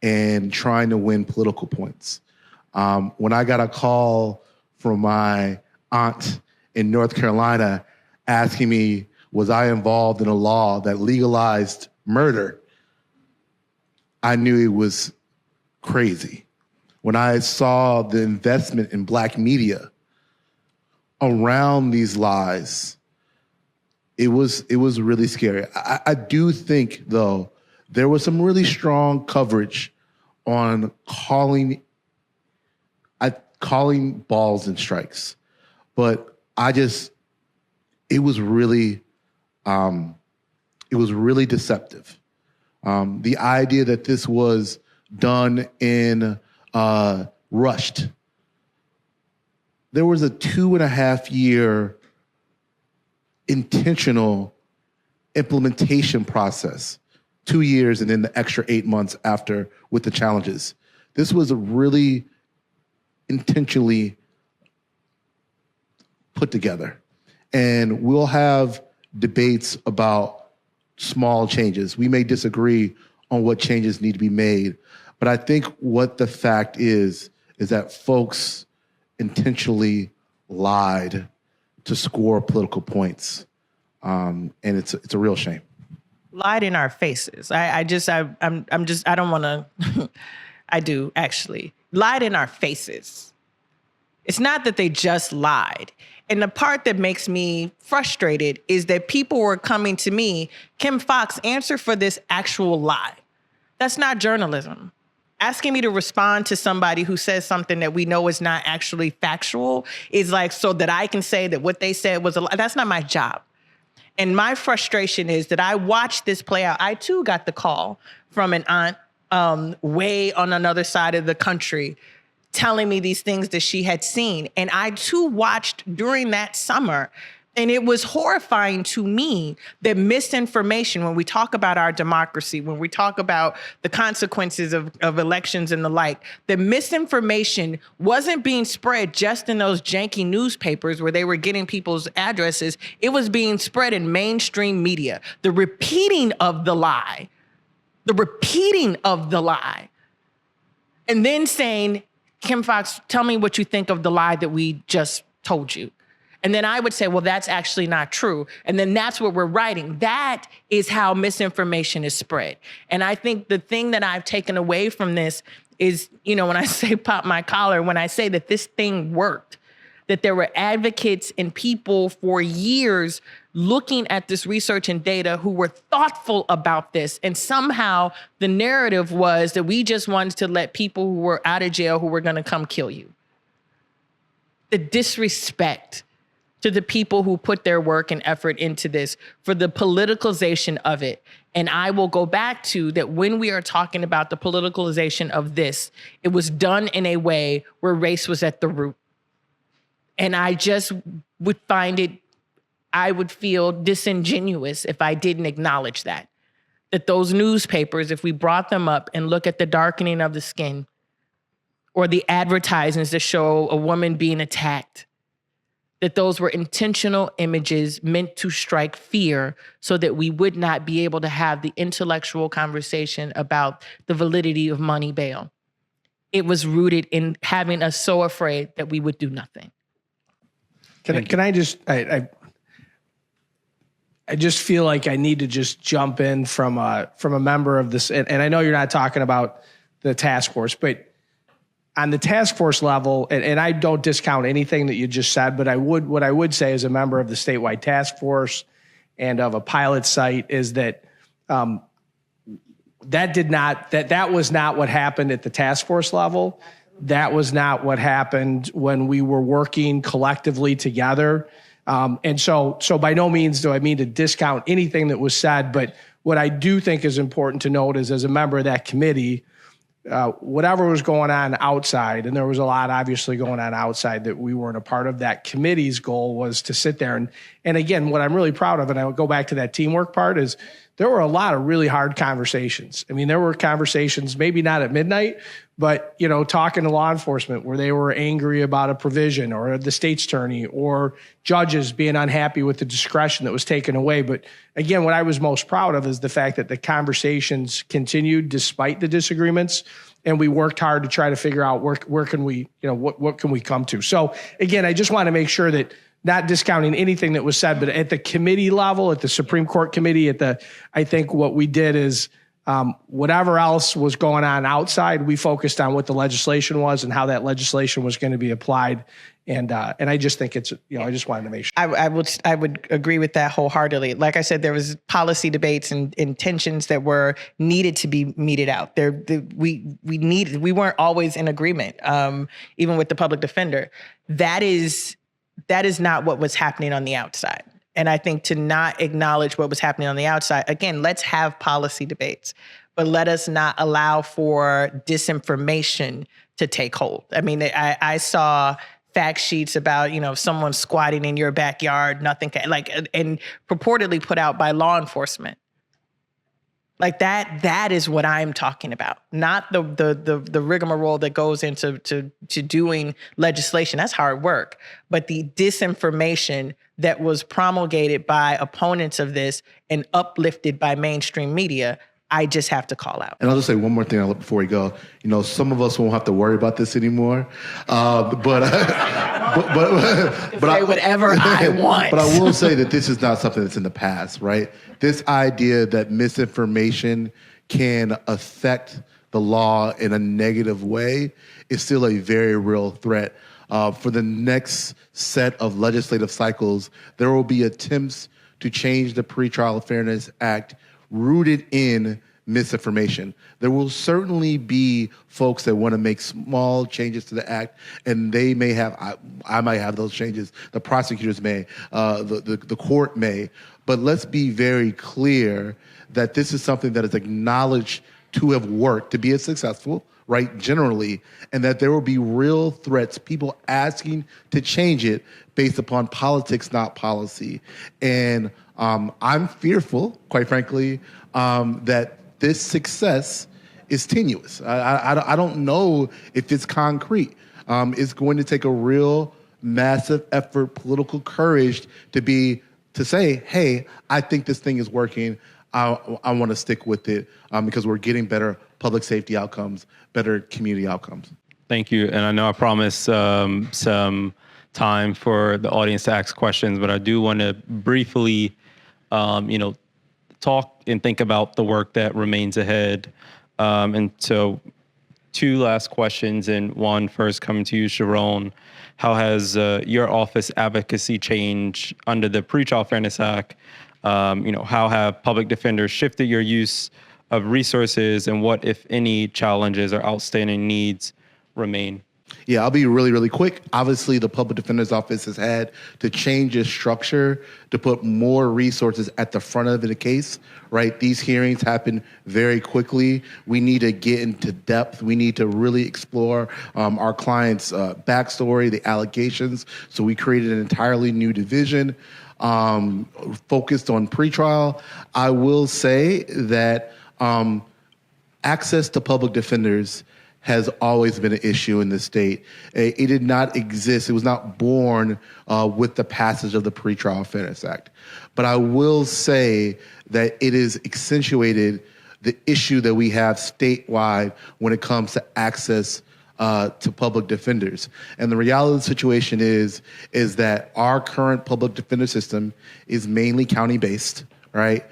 and trying to win political points. When I got a call from my aunt in North Carolina asking me, was I involved in a law that legalized murder? I knew it was crazy. When I saw the investment in Black media around these lies, it was really scary. I do think, though, there was some really strong coverage on calling balls and strikes. But it was really deceptive. The idea that this was done in rushed. There was a 2.5-year intentional implementation process, 2 years and then the extra 8 months after with the challenges. This was really intentionally put together. And we'll have debates about small changes. We may disagree on what changes need to be made, but I think what the fact is that folks intentionally lied to score political points. And it's a real shame. Lied in our faces. I don't want to, I do actually. Lied in our faces. It's not that they just lied. And the part that makes me frustrated is that people were coming to me, Kim Foxx, answer for this actual lie. That's not journalism. Asking me to respond to somebody who says something that we know is not actually factual is like so that I can say that what they said was a lie. That's not my job. And my frustration is that I watched this play out. I too got the call from an aunt way on another side of the country telling me these things that she had seen. And I too watched during that summer. And it was horrifying to me that misinformation, when we talk about our democracy, when we talk about the consequences of elections and the like, that misinformation wasn't being spread just in those janky newspapers where they were getting people's addresses. It was being spread in mainstream media. The repeating of the lie. And then saying, Kim Foxx, tell me what you think of the lie that we just told you. And then I would say, well, that's actually not true. And then that's what we're writing. That is how misinformation is spread. And I think the thing that I've taken away from this is, when I say pop my collar, when I say that this thing worked, that there were advocates and people for years looking at this research and data who were thoughtful about this. And somehow the narrative was that we just wanted to let people who were out of jail who were going to come kill you. The disrespect to the people who put their work and effort into this, for the politicalization of it. And I will go back to that when we are talking about the politicalization of this, it was done in a way where race was at the root. And I just would find it, I would feel disingenuous if I didn't acknowledge that those newspapers, if we brought them up and look at the darkening of the skin or the advertisements that show a woman being attacked, that those were intentional images meant to strike fear so that we would not be able to have the intellectual conversation about the validity of money bail. It was rooted in having us so afraid that we would do nothing. Can I just, I just feel like I need to just jump in from a member of this, and I know you're not talking about the task force, but on the task force level, and I don't discount anything that you just said, but what I would say as a member of the statewide task force and of a pilot site is that that was not what happened at the task force level. That was not what happened when we were working collectively together. And so by no means do I mean to discount anything that was said, but what I do think is important to note is, as a member of that committee, whatever was going on outside, and there was a lot obviously going on outside that we weren't a part of, that committee's goal was to sit there. And again, what I'm really proud of, and I would go back to that teamwork part, is there were a lot of really hard conversations. I mean, there were conversations, maybe not at midnight, but, talking to law enforcement where they were angry about a provision, or the state's attorney, or judges being unhappy with the discretion that was taken away. But again, what I was most proud of is the fact that the conversations continued despite the disagreements, and we worked hard to try to figure out where can we, what can we come to. So again, I just want to make sure that, not discounting anything that was said, but at the committee level, at the Supreme Court committee, I think what we did is, whatever else was going on outside, we focused on what the legislation was and how that legislation was going to be applied. And I just think it's, I just wanted to make sure. I would agree with that wholeheartedly. Like I said, there was policy debates and tensions that were needed to be meted out. We weren't always in agreement, even with the public defender. That is not what was happening on the outside. And I think to not acknowledge what was happening on the outside, again, let's have policy debates, but let us not allow for disinformation to take hold. I mean, I saw fact sheets about, someone squatting in your backyard, and purportedly put out by law enforcement. Like that is what I'm talking about, not the rigmarole that goes into doing legislation. That's hard work. But the disinformation that was promulgated by opponents of this and uplifted by mainstream media, I just have to call out. And I'll just say one more thing before we go. Some of us won't have to worry about this anymore. But say whatever I want. But I will say that this is not something that's in the past, right? This idea that misinformation can affect the law in a negative way is still a very real threat. For the next set of legislative cycles, there will be attempts to change the Pretrial Fairness Act rooted in misinformation. There will certainly be folks that want to make small changes to the act, and they may have, I might have those changes, the prosecutors may, the court may, but let's be very clear that this is something that is acknowledged to have worked, to be successful, right, generally, and that there will be real threats, people asking to change it based upon politics, not policy. And I'm fearful, quite frankly, that this success is tenuous. I don't know if it's concrete. It's going to take a real massive effort, political courage to say, hey, I think this thing is working. I want to stick with it because we're getting better public safety outcomes, better community outcomes. Thank you. And I know I promised some time for the audience to ask questions, but I do want to briefly, talk and think about the work that remains ahead. And so 2 last questions, and one first coming to you, Sharone. How has your office advocacy changed under the Pretrial Fairness Act? How have public defenders shifted your use of resources, and what, if any, challenges or outstanding needs remain? Yeah, I'll be really, really quick. Obviously, the Public Defender's Office has had to change its structure to put more resources at the front of the case, right? These hearings happen very quickly. We need to get into depth. We need to really explore our client's backstory, the allegations. So we created an entirely new division focused on pretrial. I will say that access to public defenders has always been an issue in the state. It did not exist. It was not born with the passage of the Pretrial Fairness Act. But I will say that it has accentuated the issue that we have statewide when it comes to access to public defenders. And the reality of the situation is that our current public defender system is mainly county-based, right?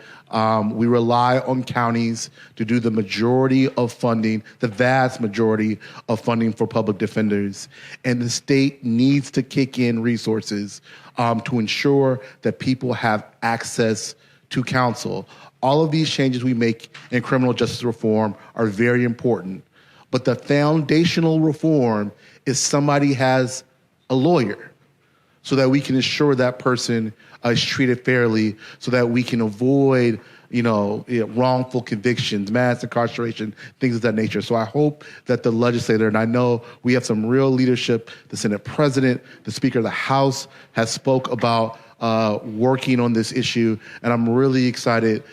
We rely on counties to do the majority of funding, the vast majority of funding for public defenders. And the state needs to kick in resources to ensure that people have access to counsel. All of these changes we make in criminal justice reform are very important. But the foundational reform is somebody has a lawyer so that we can ensure that person is treated fairly, so that we can avoid, wrongful convictions, mass incarceration, things of that nature. So I hope that the legislator, and I know we have some real leadership, the Senate President, the Speaker of the House has spoke about working on this issue. And I'm really excited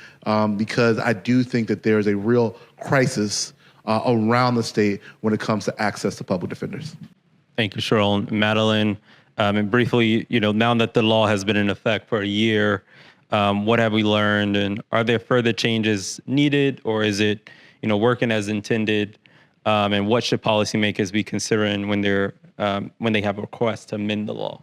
because I do think that there is a real crisis around the state when it comes to access to public defenders. Thank you, Sharone. Madeleine, and briefly, now that the law has been in effect for a year, what have we learned, and are there further changes needed, or is it, working as intended? And what should policymakers be considering when they have a request to amend the law?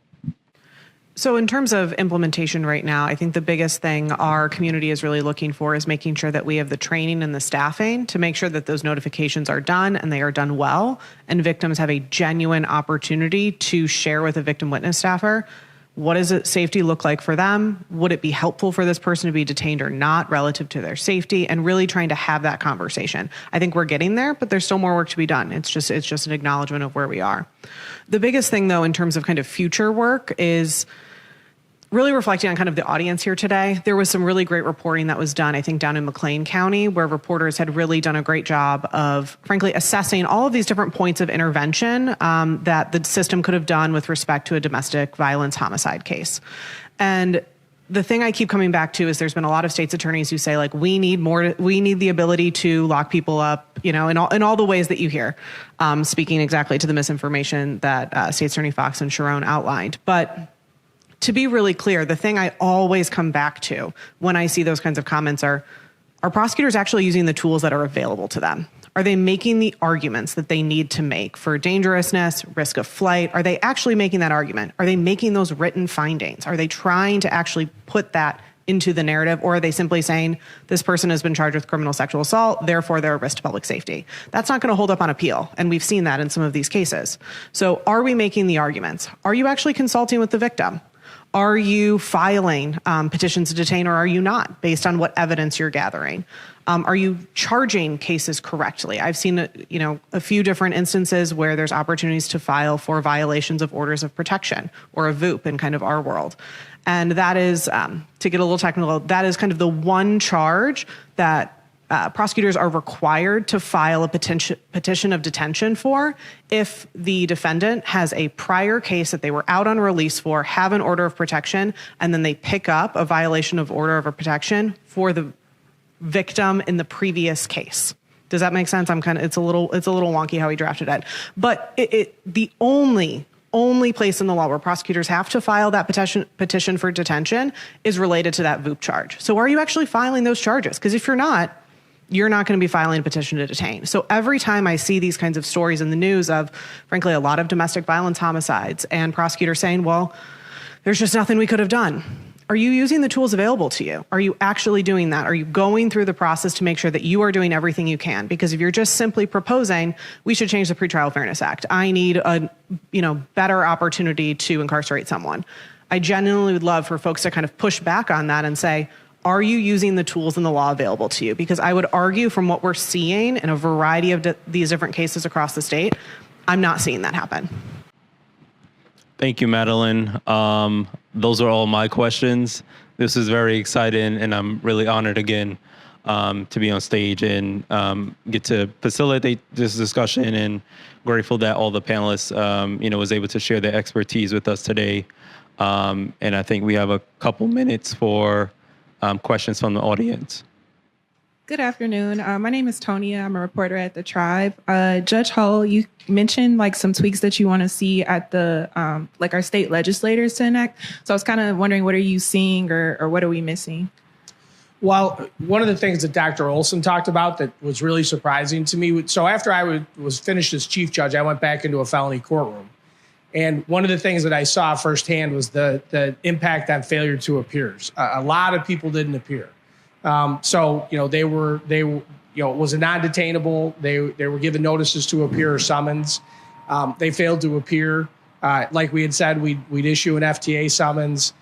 So in terms of implementation right now, I think the biggest thing our community is really looking for is making sure that we have the training and the staffing to make sure that those notifications are done and they are done well, and victims have a genuine opportunity to share with a victim witness staffer, what does safety look like for them? Would it be helpful for this person to be detained or not relative to their safety? And really trying to have that conversation. I think we're getting there, but there's still more work to be done. It's just an acknowledgement of where we are. The biggest thing, though, in terms of kind of future work is really reflecting on kind of the audience here today. There was some really great reporting that was done, I think, down in McLean County, where reporters had really done a great job of, frankly, assessing all of these different points of intervention that the system could have done with respect to a domestic violence homicide case. And the thing I keep coming back to is there's been a lot of state's attorneys who say, like, we need the ability to lock people up, in all the ways that you hear, speaking exactly to the misinformation that State Attorney Foxx and Sharone outlined. But to be really clear, the thing I always come back to when I see those kinds of comments are prosecutors actually using the tools that are available to them? Are they making the arguments that they need to make for dangerousness, risk of flight? Are they actually making that argument? Are they making those written findings? Are they trying to actually put that into the narrative? Or are they simply saying this person has been charged with criminal sexual assault, therefore they're a risk to public safety? That's not going to hold up on appeal. And we've seen that in some of these cases. So are we making the arguments? Are you actually consulting with the victim? Are you filing petitions to detain, or are you not, based on what evidence you're gathering? Are you charging cases correctly? I've seen a few different instances where there's opportunities to file for violations of orders of protection, or a VOOP in kind of our world. And that is, to get a little technical, that is kind of the one charge that prosecutors are required to file a petition of detention for if the defendant has a prior case that they were out on release for, have an order of protection, and then they pick up a violation of order of protection for the victim in the previous case. Does that make sense? It's a little wonky how he drafted it, but the only place in the law where prosecutors have to file that petition for detention is related to that VOOP charge. So are you actually filing those charges? Because if you're not going to be filing a petition to detain. So every time I see these kinds of stories in the news of, frankly, a lot of domestic violence homicides and prosecutors saying, well, there's just nothing we could have done. Are you using the tools available to you? Are you actually doing that? Are you going through the process to make sure that you are doing everything you can? Because if you're just simply proposing, we should change the Pretrial Fairness Act, I need a better opportunity to incarcerate someone, I genuinely would love for folks to kind of push back on that and say, are you using the tools in the law available to you? Because I would argue from what we're seeing in a variety of these different cases across the state, I'm not seeing that happen. Thank you, Madeleine. Those are all my questions. This is very exciting, and I'm really honored again to be on stage and get to facilitate this discussion, and grateful that all the panelists, was able to share their expertise with us today. And I think we have a couple minutes for questions from the audience. Good afternoon. My name is Tonia. I'm a reporter at The Tribe. Judge Hull, you mentioned like some tweaks that you want to see at the like our state legislators to enact. So I was kind of wondering, what are you seeing or what are we missing? Well, one of the things that Dr. Olson talked about that was really surprising to me. So after I was finished as chief judge, I went back into a felony courtroom. And one of the things that I saw firsthand was the impact on failure to appears. A lot of people didn't appear. So, they were, it was a non-detainable. They were given notices to appear or summons. They failed to appear. Like we had said, we'd issue an FTA summons.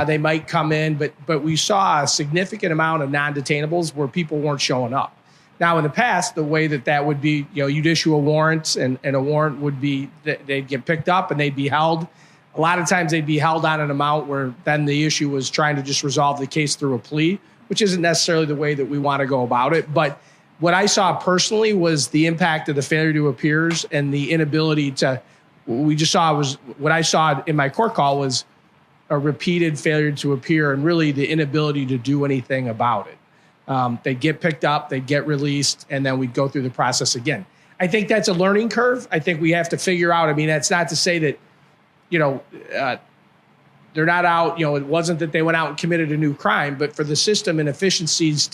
They might come in, but we saw a significant amount of non-detainables where people weren't showing up. Now, in the past, the way that would be, you'd issue a warrant and a warrant would be, they'd get picked up and they'd be held. A lot of times they'd be held on an amount where then the issue was trying to just resolve the case through a plea, which isn't necessarily the way that we want to go about it. But what I saw personally was the impact of the failure to appears and the inability to, what I saw in my court call was a repeated failure to appear and really the inability to do anything about it. They'd get picked up, they'd get released, and then we'd go through the process again. I think that's a learning curve. I think we have to figure out, that's not to say that, they're not out, it wasn't that they went out and committed a new crime, but for the system inefficiencies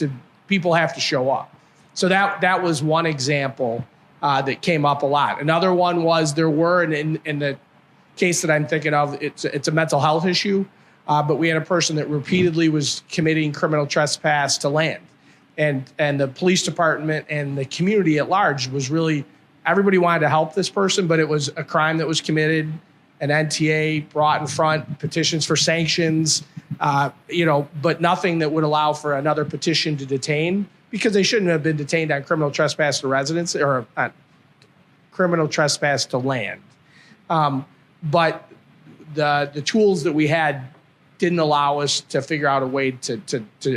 people have to show up. So that was one example that came up a lot. Another one was there were, in the case that I'm thinking of, it's a mental health issue, but we had a person that repeatedly was committing criminal trespass to land. And the police department and the community at large was really, everybody wanted to help this person, but it was a crime that was committed. An NTA brought in front petitions for sanctions, but nothing that would allow for another petition to detain, because they shouldn't have been detained on criminal trespass to residence or criminal trespass to land. But the tools that we had didn't allow us to figure out a way to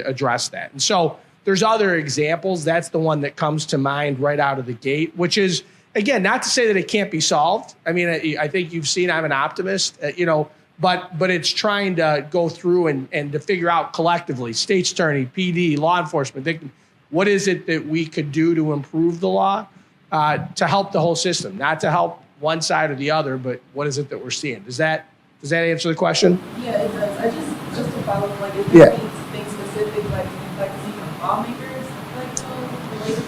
address that. And so there's other examples. That's the one that comes to mind right out of the gate, which is, again, not to say that it can't be solved. I think you've seen I'm an optimist, but it's trying to go through and to figure out collectively, state's attorney, PD, law enforcement, what is it that we could do to improve the law to help the whole system, not to help one side or the other, but what is it that we're seeing? Does that answer the question? Yeah, it does. I just to follow up, is there anything specific, like you'd like to see from lawmakers, related to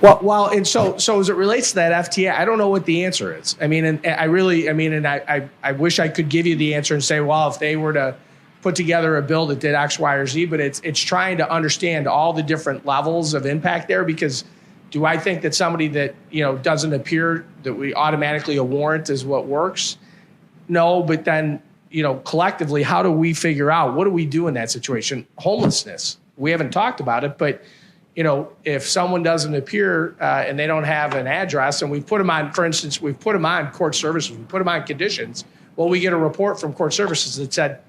tweets? Well, and so as it relates to that FTA, I don't know what the answer is. I wish I could give you the answer and say, well, if they were to put together a bill that did X, Y, or Z, but it's trying to understand all the different levels of impact there, because do I think that somebody that, doesn't appear, that we automatically a warrant is what works? No, but then, collectively, how do we figure out, what do we do in that situation? Homelessness. We haven't talked about it, but if someone doesn't appear and they don't have an address, and we put them on, for instance, we've put them on court services, we put them on conditions, well, we get a report from court services that said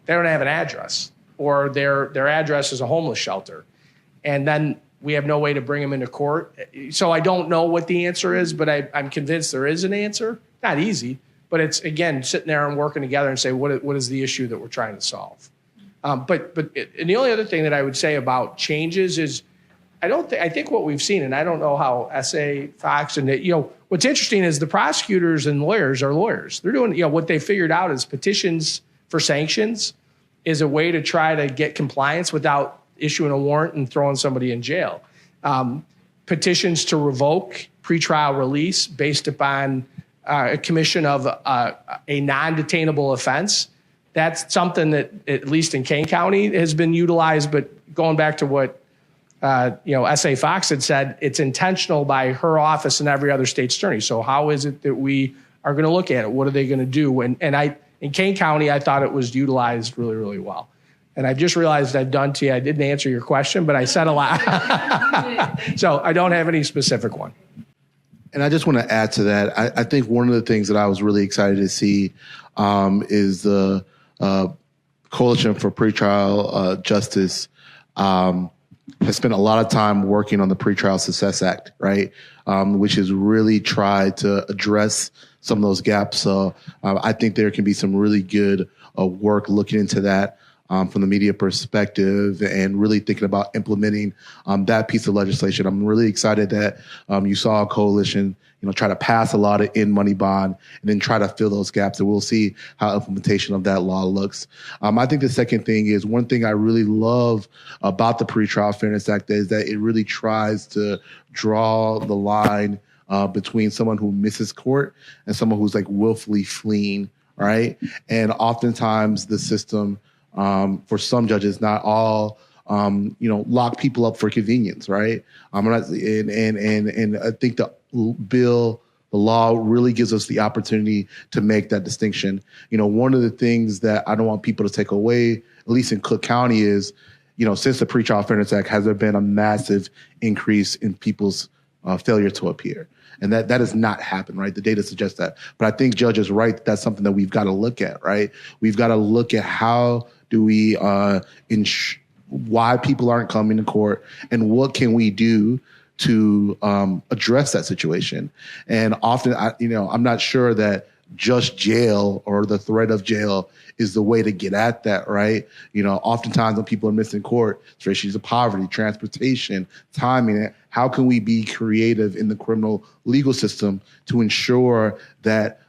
they don't have an address, or their address is a homeless shelter. And then we have no way to bring them into court. So I don't know what the answer is, but I'm convinced there is an answer. Not easy, but it's, again, sitting there and working together and say, what is the issue that we're trying to solve? And the only other thing that I would say about changes is, I think what we've seen, and I don't know how SA, Foxx, and what's interesting is the prosecutors and lawyers are lawyers. They're doing, what they figured out is petitions for sanctions is a way to try to get compliance without issuing a warrant and throwing somebody in jail. Petitions to revoke pretrial release based upon a commission of a non-detainable offense. That's something that, at least in Kane County, has been utilized. But going back to what SA Foxx had said, it's intentional by her office and every other state's attorney. So how is it that we are going to look at it? What are they going to do? And in Kane County, I thought it was utilized really, really well. And I just realized I've done to you. I didn't answer your question, but I said a lot. So I don't have any specific one. And I just want to add to that. I think one of the things that I was really excited to see is the Coalition for Pretrial Justice has spent a lot of time working on the Pretrial Success Act, right? Which has really tried to address some of those gaps. So I think there can be some really good work looking into that. from the media perspective and really thinking about implementing that piece of legislation. I'm really excited that you saw a coalition, try to pass a lot of in-money bond and then try to fill those gaps. And we'll see how implementation of that law looks. I think the second thing is, one thing I really love about the Pretrial Fairness Act is that it really tries to draw the line between someone who misses court and someone who's like willfully fleeing, right? And oftentimes the system, for some judges, not all, lock people up for convenience, right? And I think the law really gives us the opportunity to make that distinction. One of the things that I don't want people to take away, at least in Cook County, is, since the Pretrial Fairness Act, has there been a massive increase in people's failure to appear? And that has not happened, right? The data suggests that. But I think Judge is right. That's something that we've got to look at, right? We've got to look at how do we why people aren't coming to court, and what can we do to address that situation. And often, I'm not sure that just jail or the threat of jail is the way to get at that, right? Oftentimes when people are missing court, it's issues of poverty, transportation, timing. How can we be creative in the criminal legal system to ensure that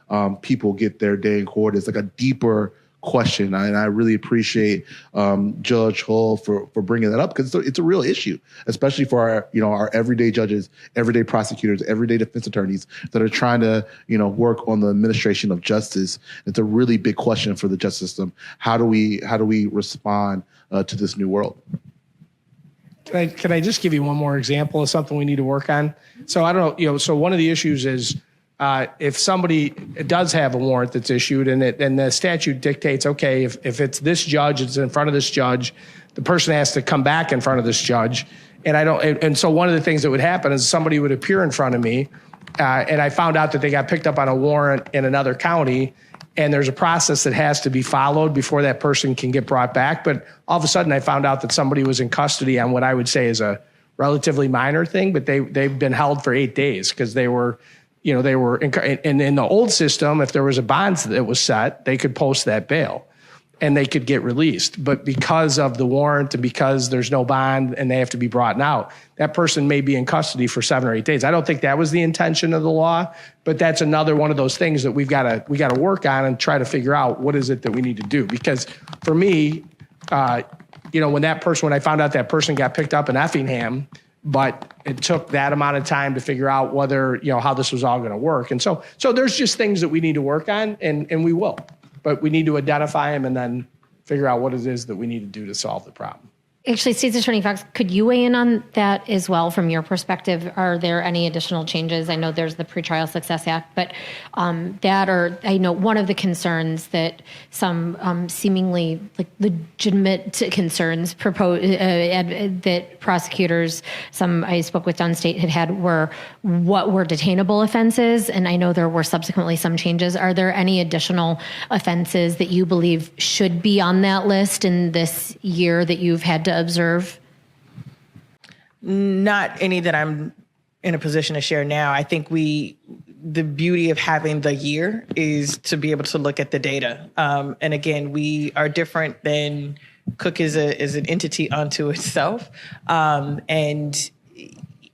people get their day in court? It's like a deeper question, and I really appreciate Judge Hull for bringing that up, because it's a real issue, especially for our everyday judges, everyday prosecutors, everyday defense attorneys that are trying to work on the administration of justice. It's a really big question for the justice system. How do we respond to this new world? Can I just give you one more example of something we need to work on? So I don't know, so one of the issues is if somebody does have a warrant that's issued and the statute dictates, okay, if it's this judge, it's in front of this judge, the person has to come back in front of this judge. And so one of the things that would happen is somebody would appear in front of me, and I found out that they got picked up on a warrant in another county, and there's a process that has to be followed before that person can get brought back. But all of a sudden I found out that somebody was in custody on what I would say is a relatively minor thing, but they've been held for 8 days because they were and in the old system, if there was a bond that was set, they could post that bail and they could get released. But because of the warrant and because there's no bond and they have to be brought out, that person may be in custody for 7 or 8 days. I don't think that was the intention of the law, but that's another one of those things that we got to work on and try to figure out what is it that we need to do. Because for me, when I found out that person got picked up in Effingham, but it took that amount of time to figure out whether, how this was all going to work. And so there's just things that we need to work on, and we will. But we need to identify them and then figure out what it is that we need to do to solve the problem. Actually, State's Attorney Foxx, could you weigh in on that as well from your perspective? Are there any additional changes? I know there's the Pretrial Success Act, but I know one of the concerns that some seemingly legitimate concerns that prosecutors, some I spoke with downstate had were what were detainable offenses, and I know there were subsequently some changes. Are there any additional offenses that you believe should be on that list in this year that you've had to observe? Not any that I'm in a position to share now. I think the beauty of having the year is to be able to look at the data. And again, we are different than Cook is an entity unto itself. And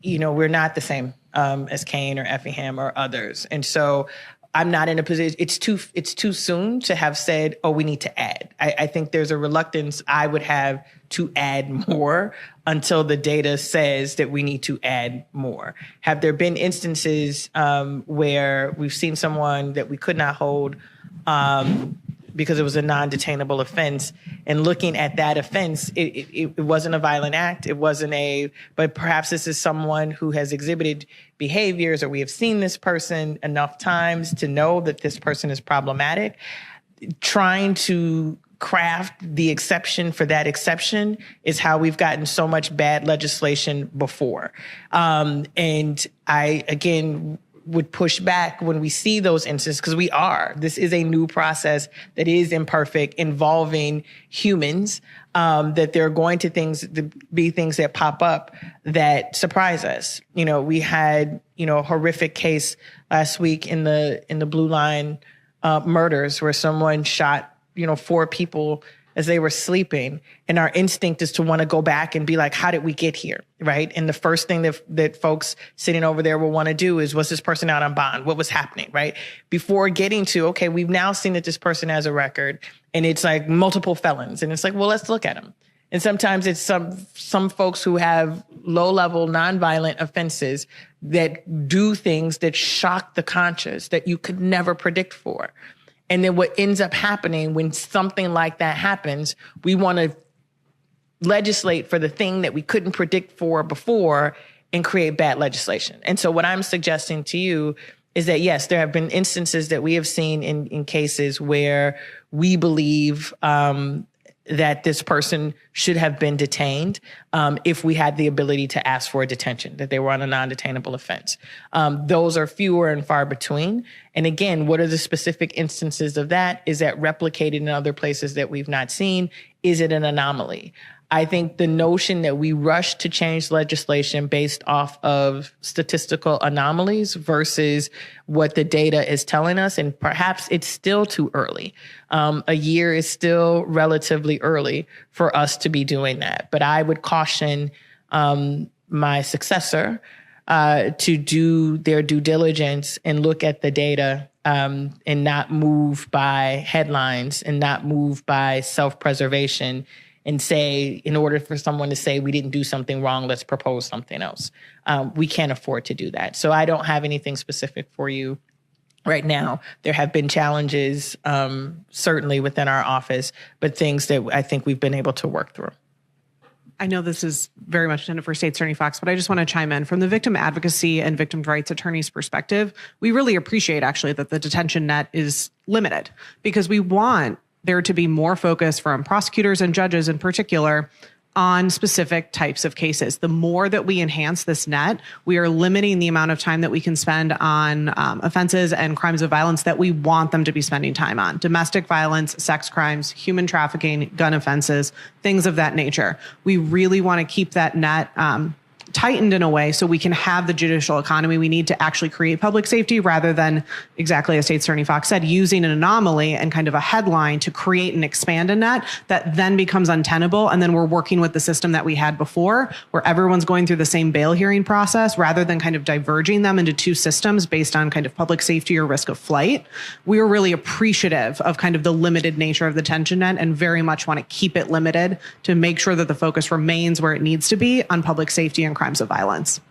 we're not the same as Kane or Effingham or others. And so I'm not in a position, it's too soon to have said, oh, we need to add. I think there's a reluctance I would have to add more until the data says that we need to add more. Have there been instances where we've seen someone that we could not hold because it was a non-detainable offense, and looking at that offense, it wasn't a violent act, but perhaps this is someone who has exhibited behaviors, or we have seen this person enough times to know that this person is problematic. Trying to craft the exception for that exception is how we've gotten so much bad legislation before. And I, again, would push back when we see those instances, because this is a new process that is imperfect, involving humans, that there are going to be things that pop up that surprise us. We had, a horrific case last week in the Blue Line murders where someone shot, 4 people as they were sleeping. And our instinct is to want to go back and be like, how did we get here? Right. And the first thing that folks sitting over there will want to do is, was this person out on bond? What was happening? Right. Before getting to, okay, we've now seen that this person has a record and it's like multiple felons. And it's like, well, let's look at them. And sometimes it's some folks who have low-level nonviolent offenses that do things that shock the conscious that you could never predict for. And then what ends up happening when something like that happens, we want to legislate for the thing that we couldn't predict for before and create bad legislation. And so what I'm suggesting to you is that, yes, there have been instances that we have seen in cases where we believe that this person should have been detained if we had the ability to ask for a detention, that they were on a non-detainable offense. Those are fewer and far between. And again, what are the specific instances of that? Is that replicated in other places that we've not seen? Is it an anomaly? I think the notion that we rush to change legislation based off of statistical anomalies versus what the data is telling us, and perhaps it's still too early. A year is still relatively early for us to be doing that. But I would caution my successor to do their due diligence and look at the data and not move by headlines and not move by self-preservation and say, in order for someone to say we didn't do something wrong, let's propose something else. We can't afford to do that. So I don't have anything specific for you right now. There have been challenges, certainly within our office, but things that I think we've been able to work through. I know this is very much intended for State Attorney Foxx, but I just want to chime in. From the victim advocacy and victim rights attorneys' perspective, we really appreciate actually that the detention net is limited, because we want there to be more focus from prosecutors and judges in particular on specific types of cases. The more that we enhance this net, we are limiting the amount of time that we can spend on offenses and crimes of violence that we want them to be spending time on. Domestic violence, sex crimes, human trafficking, gun offenses, things of that nature. We really want to keep that net tightened in a way so we can have the judicial economy we need to actually create public safety, rather than, exactly as State Attorney Foxx said, using an anomaly and kind of a headline to create and expand a net that then becomes untenable. And then we're working with the system that we had before, where everyone's going through the same bail hearing process, rather than kind of diverging them into two systems based on kind of public safety or risk of flight. We are really appreciative of kind of the limited nature of the detention net and very much want to keep it limited to make sure that the focus remains where it needs to be on public safety and crimes of violence.